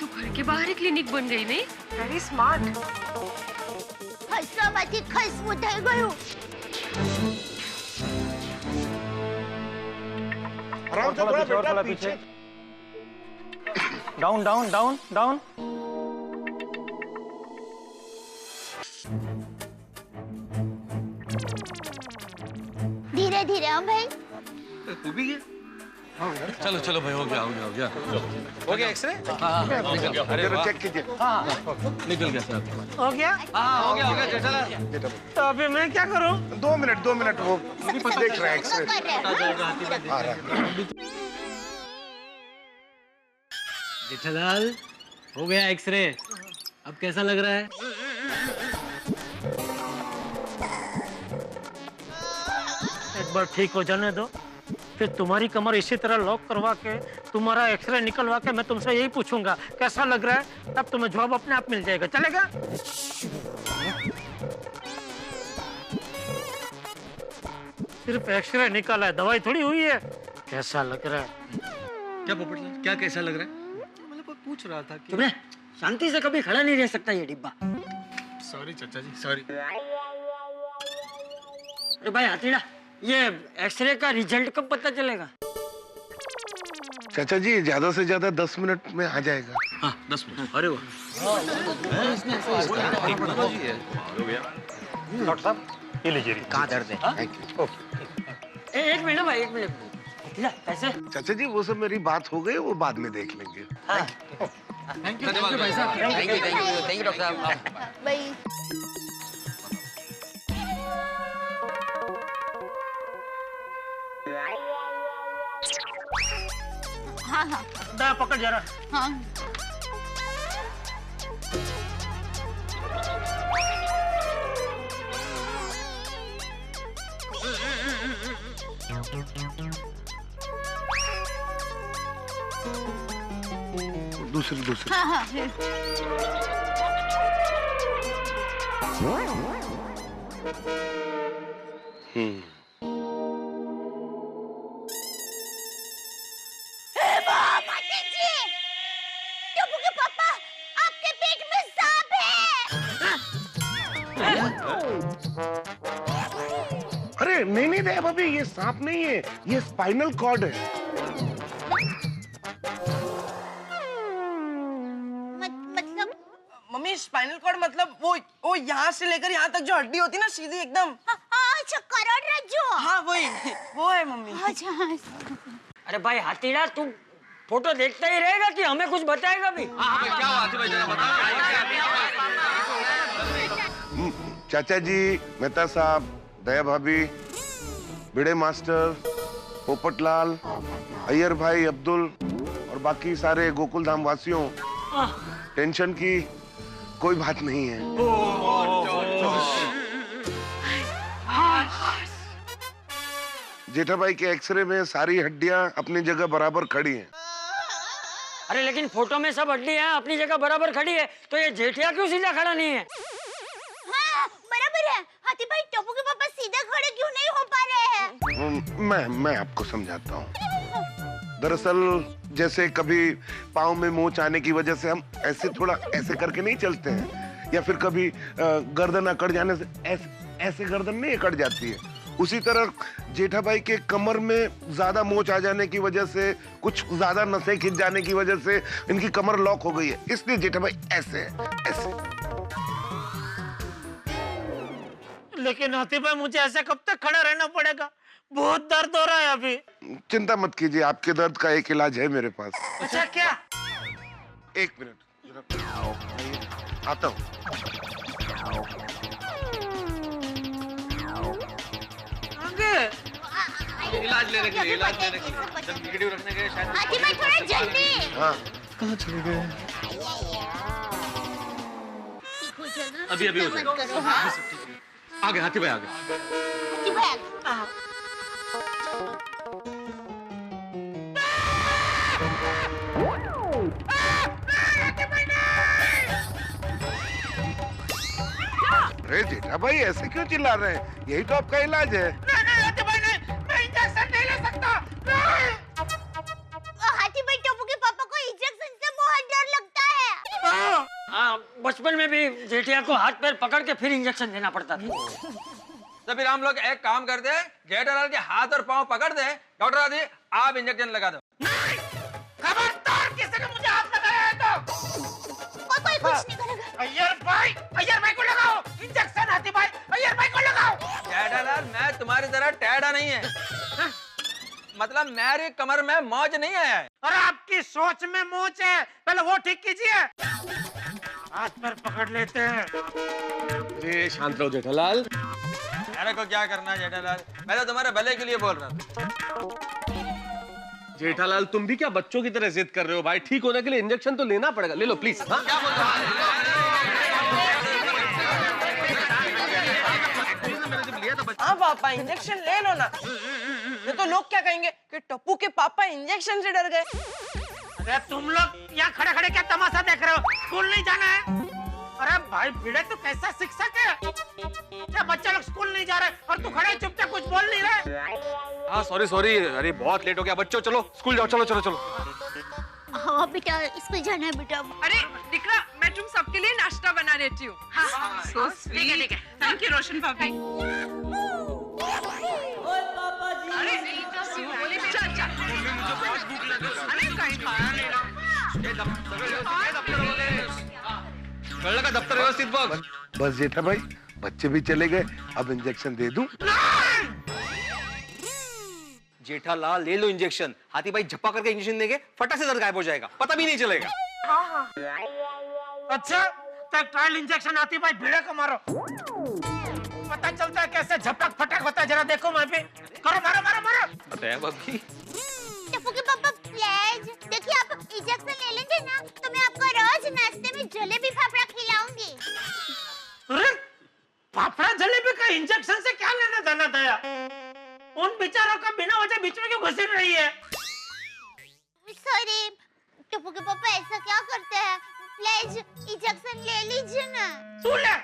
तो घर के बाहर ही क्लिनिक बन गई नहीं? Very smart. खसराમાંથી ખસવું થઈ ગયું। आराम से थोड़ा बेटा, पीछे। Down down down down. धीरे धीरे हम भाई। तू भी गया? चलो भाई, हो गया। हो गया एक्सरे? हाँ, अरे चेक कीजिए। निकल गया सर। हो गया? हाँ, हो गया जेठालाल। तो अभी मैं क्या करूं? 2 मिनट, वो देख रहे हैं एक्सरे। आ रहा है। जेठालाल, हो गया एक्सरे, अब कैसा लग रहा है? एक बार ठीक हो जाने दो, फिर तुम्हारी कमर इसी तरह लॉक करवा के, तुम्हारा एक्सरे निकलवा के मैं तुमसे यही पूछूंगा कैसा लग रहा है, तब तुम्हें जवाब अपने आप मिल जाएगा। चलेगा? सिर्फ एक्सरे निकाला है, दवाई थोड़ी हुई है। कैसा लग रहा है? क्या पोपटलाल, क्या कैसा लग रहा है? मतलब पूछ रहा था कि तुमने शांति से कभी खड़ा नहीं रह सकता ये डिब्बा। सॉरी चाचा जी, सॉरी। अरे भाई हथीड़ा, ये एक्सरे का रिजल्ट कब पता चलेगा? चाचा जी, ज्यादा से ज्यादा 10 मिनट में आ जाएगा। हाँ, 10 मिनट। अरे वाह। डॉक्टर साहब, ये लीजिए। कहाँ दर्द है? एक मिनट भाई, एक मिनट। कैसे? चाचा जी, वो सब मेरी बात हो गई, वो बाद में देख लेंगे। थैंक यू भाई साहब। थैंक यू डॉक्टर साहब। भाई हाँ हाँ दया पकड़ जरा। हाँ दूसरी हाँ हाँ टप्पू के पापा, आपके पेट में सांप है। अरे नहीं नहीं दया भाभी, ये सांप नहीं है, ये स्पाइनल कॉर्ड है। मतलब मम्मी स्पाइनल कॉर्ड मतलब वो यहाँ से लेकर यहाँ तक जो हड्डी होती है ना, सीधी एकदम। अच्छा करोड़ रज्जू। हाँ वही, वो है मम्मी। अच्छा अरे भाई हाथीड़ा, तू फोटो देखता ही रहेगा कि हमें कुछ बताएगा भी? क्या हुआ हाथी भाई, जरा बताओ। चाचा जी, मेहता साहब, दया भाभी, भिड़े मास्टर, पोपटलाल, अय्यर भाई, अब्दुल और बाकी सारे गोकुल धाम वासियों, टेंशन की कोई बात नहीं है। जेठा भाई के एक्सरे में सारी हड्डियां अपनी जगह बराबर खड़ी हैं। अरे लेकिन फोटो में सब हड्डियां अपनी जगह बराबर खड़ी है, तो ये जेठिया क्यों सीधा खड़ा नहीं है? हाँ बराबर है। हाथी भाई टप्पू के पापा सीधे खड़े क्यों नहीं हो पा रहे हैं? मैं आपको समझाता हूँ। दरअसल जैसे कभी पाँव में मोच आने की वजह से हम ऐसे थोड़ा ऐसे करके नहीं चलते हैं, या फिर कभी गर्दन अकड़ जाने से ऐसे गर्दन नहीं अकड़ जाती है, उसी तरह जेठा भाई के कमर में ज्यादा मोच आ जाने की वजह से, कुछ ज्यादा नसें खिंच जाने की वजह से इनकी कमर लॉक हो गई है, इसलिए जेठा भाई ऐसे ऐसे। लेकिन हाथी भाई मुझे ऐसे कब तक खड़ा रहना पड़ेगा? बहुत दर्द हो रहा है अभी। चिंता मत कीजिए, आपके दर्द का एक इलाज है मेरे पास। अच्छा क्या? एक मिनट आता हूँ। इलाज लेने के लिए, जब नेगेटिव रखने के लिए शायद। हाथी भाई थोड़ा जल्दी। हाँ कहाँ चले गए? अभी हो जाएगा। आगे हाथी भाई आगे। हाथी भाई अरे जेठा भाई ऐसे क्यों चिल्ला रहे हैं? यही तो आपका इलाज है। हाथी भाई टप्पू के पापा को इंजेक्शन से बहुत डर लगता है। हाँ, बचपन में भी जेठिया को हाथ पैर पकड़ के फिर इंजेक्शन देना पड़ता था। तो फिर हम लोग एक काम करते हैं, जेठालाल के हाथ और पांव पकड़ दे, डॉक्टर आदि आप इंजेक्शन लगा दो। खबरदार किसी ने मुझे हाथ लगाया है तो कोई कुछ नहीं करेगा। अय्यर भाई को लगाओ इंजेक्शन। हाथी भाई अय्यर भाई को लगाओ। जेठालाल मैं तुम्हारी तरह टेढ़ा नहीं है, मतलब मेरी कमर में मौज नहीं है। अरे आपकी सोच में मोच है, पहले वो ठीक कीजिए। हाथ पर पकड़ लेते हैं। अरे शांत रहो जेठालाल। मेरे को क्या करना है जेठालाल, मैं तो तुम्हारे भले के लिए बोल रहा था। जेठालाल तुम भी क्या बच्चों की तरह जिद कर रहे हो भाई? ठीक होने के लिए इंजेक्शन तो लेना पड़ेगा, ले लो प्लीज। हाँ? क्या बोल रहा हाँ पापा इंजेक्शन ले लो ना, नहीं तो लोग क्या कहेंगे कि टप्पू के पापा इंजेक्शन से डर गए। अरे तुम लोग यहाँ खड़े खड़े क्या तमाशा देख रहे हो? स्कूल नहीं जाना है? अरे भाई भिड़े तो कैसा शिक्षक है? क्या बच्चे लोग स्कूल नहीं जा रहे और तू खड़े चुपचाप कुछ बोल नहीं रहे? हाँ सॉरी, अरे बहुत लेट हो गया बच्चों, चलो स्कूल जाओ, चलो। हाँ बेटा स्कूल जाना है बेटा। अरे निकला, मैं तुम सबके लिए नाश्ता बना देती हूँ। ठीक है थैंक यू रोशन भाभी। अरे चल अरे कहीं खाया नहीं ना। का दफ्तर व्यवस्थित बस। बस जेठा भाई, बच्चे भी चले गए, अब इंजेक्शन दे दूं? जेठालाल ले लो इंजेक्शन। हाथी भाई झप्पा करके इंजेक्शन देंगे, फटा से दर्द गायब हो जाएगा, पता भी नहीं चलेगा। अच्छा तो ट्रायल इंजेक्शन हाथी भाई भिड़े को मारो, पता चलता है कैसे झपक फटक होता है। जरा देखो मैं भी करो, मारो। बताया भाभी। टप्पू के पापा प्लीज देख ना दया। उन बेचारों का बिना वजह बीच में क्यों घसीट रही है? सॉरी टप्पू के पापा, ऐसा क्या करते हैं? प्लीज इंजेक्शन ले लीजिए ना। तू ले।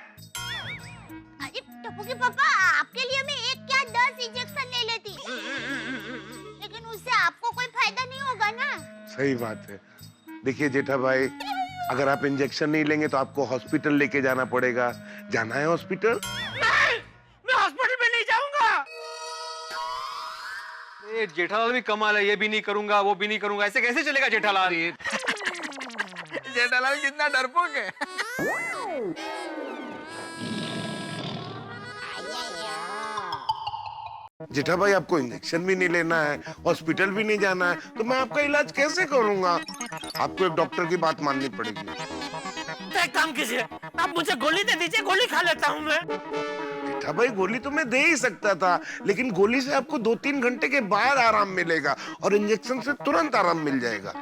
अरे टप्पू के पापा, आपके लिए मैं 1 क्या 10 इंजेक्शन ले लेती, लेकिन उससे आपको कोई फायदा नहीं होगा ना। सही बात है। देखिए जेठा भाई, अगर आप इंजेक्शन नहीं लेंगे तो आपको हॉस्पिटल लेके जाना पड़ेगा। जाना है हॉस्पिटल? मैं हॉस्पिटल में नहीं जाऊंगा। ये जेठालाल भी कमाल है, ये भी नहीं करूंगा वो भी नहीं करूंगा, ऐसे कैसे चलेगा जेठालाल? जेठालाल कितना डरपोक है। जेठा भाई, आपको इंजेक्शन भी नहीं लेना है, हॉस्पिटल भी नहीं जाना है, तो मैं आपका इलाज कैसे करूंगा? आपको एक डॉक्टर की बात माननी पड़ेगी। तो एक काम कीजिए, आप मुझे गोली दे दीजिए, गोली खा लेता हूँ मैं। जेठा भाई, गोली तो मैं दे ही सकता था, लेकिन गोली से आपको 2-3 घंटे के बाद आराम मिलेगा और इंजेक्शन से तुरंत आराम मिल जाएगा।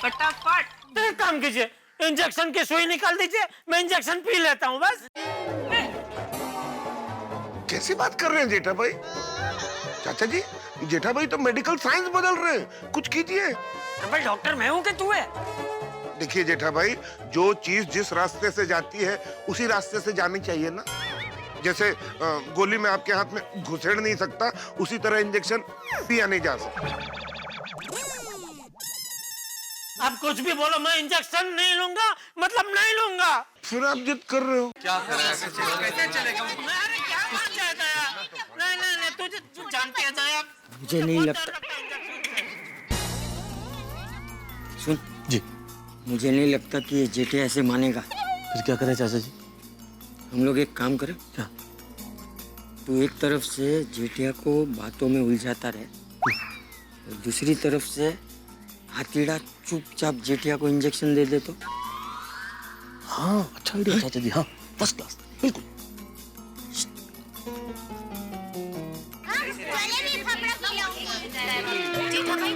फटाफट। तो एक काम कीजिए, इंजेक्शन की सुई निकाल दीजिए, मैं इंजेक्शन पी लेता हूँ बस। कैसी बात कर रहे हैं जेठा भाई? चाचा जी, जेठा भाई तो मेडिकल साइंस बदल रहे हैं, कुछ कीजिए। भाई डॉक्टर मैं हूँ कि तू है? देखिए जेठा भाई, जो चीज जिस रास्ते से जाती है उसी रास्ते से जानी चाहिए ना। जैसे गोली में आपके हाथ में घुसेड़ नहीं सकता, उसी तरह इंजेक्शन पिया नहीं जा सकता। आप कुछ भी बोलो, मैं इंजेक्शन नहीं लूंगा, मतलब नहीं लूंगा। फिर आप जिद कर रहे हो। क्या कर रहे हैं? कैसे चलेगा? अरे क्या बात है दया? नहीं, तू जानती है दया। मुझे नहीं लगता। सुन जी, मुझे नहीं लगता कि ये जेठिया ऐसे मानेगा। फिर क्या करें चाचा जी? हम लोग एक काम करें। क्या? तू एक तरफ से जेठिया को बातों में उलझाता रहे, और दूसरी तरफ से हाथीड़ा चुपचाप जेठिया को इंजेक्शन दे दे तो। हाँ, अच्छा आइडिया चाचा जी। हाँ, फर्स्ट क्लास, बिल्कुल। हाँ, पहले भी फाफड़ा खिलाऊंगी। जेठा भाई,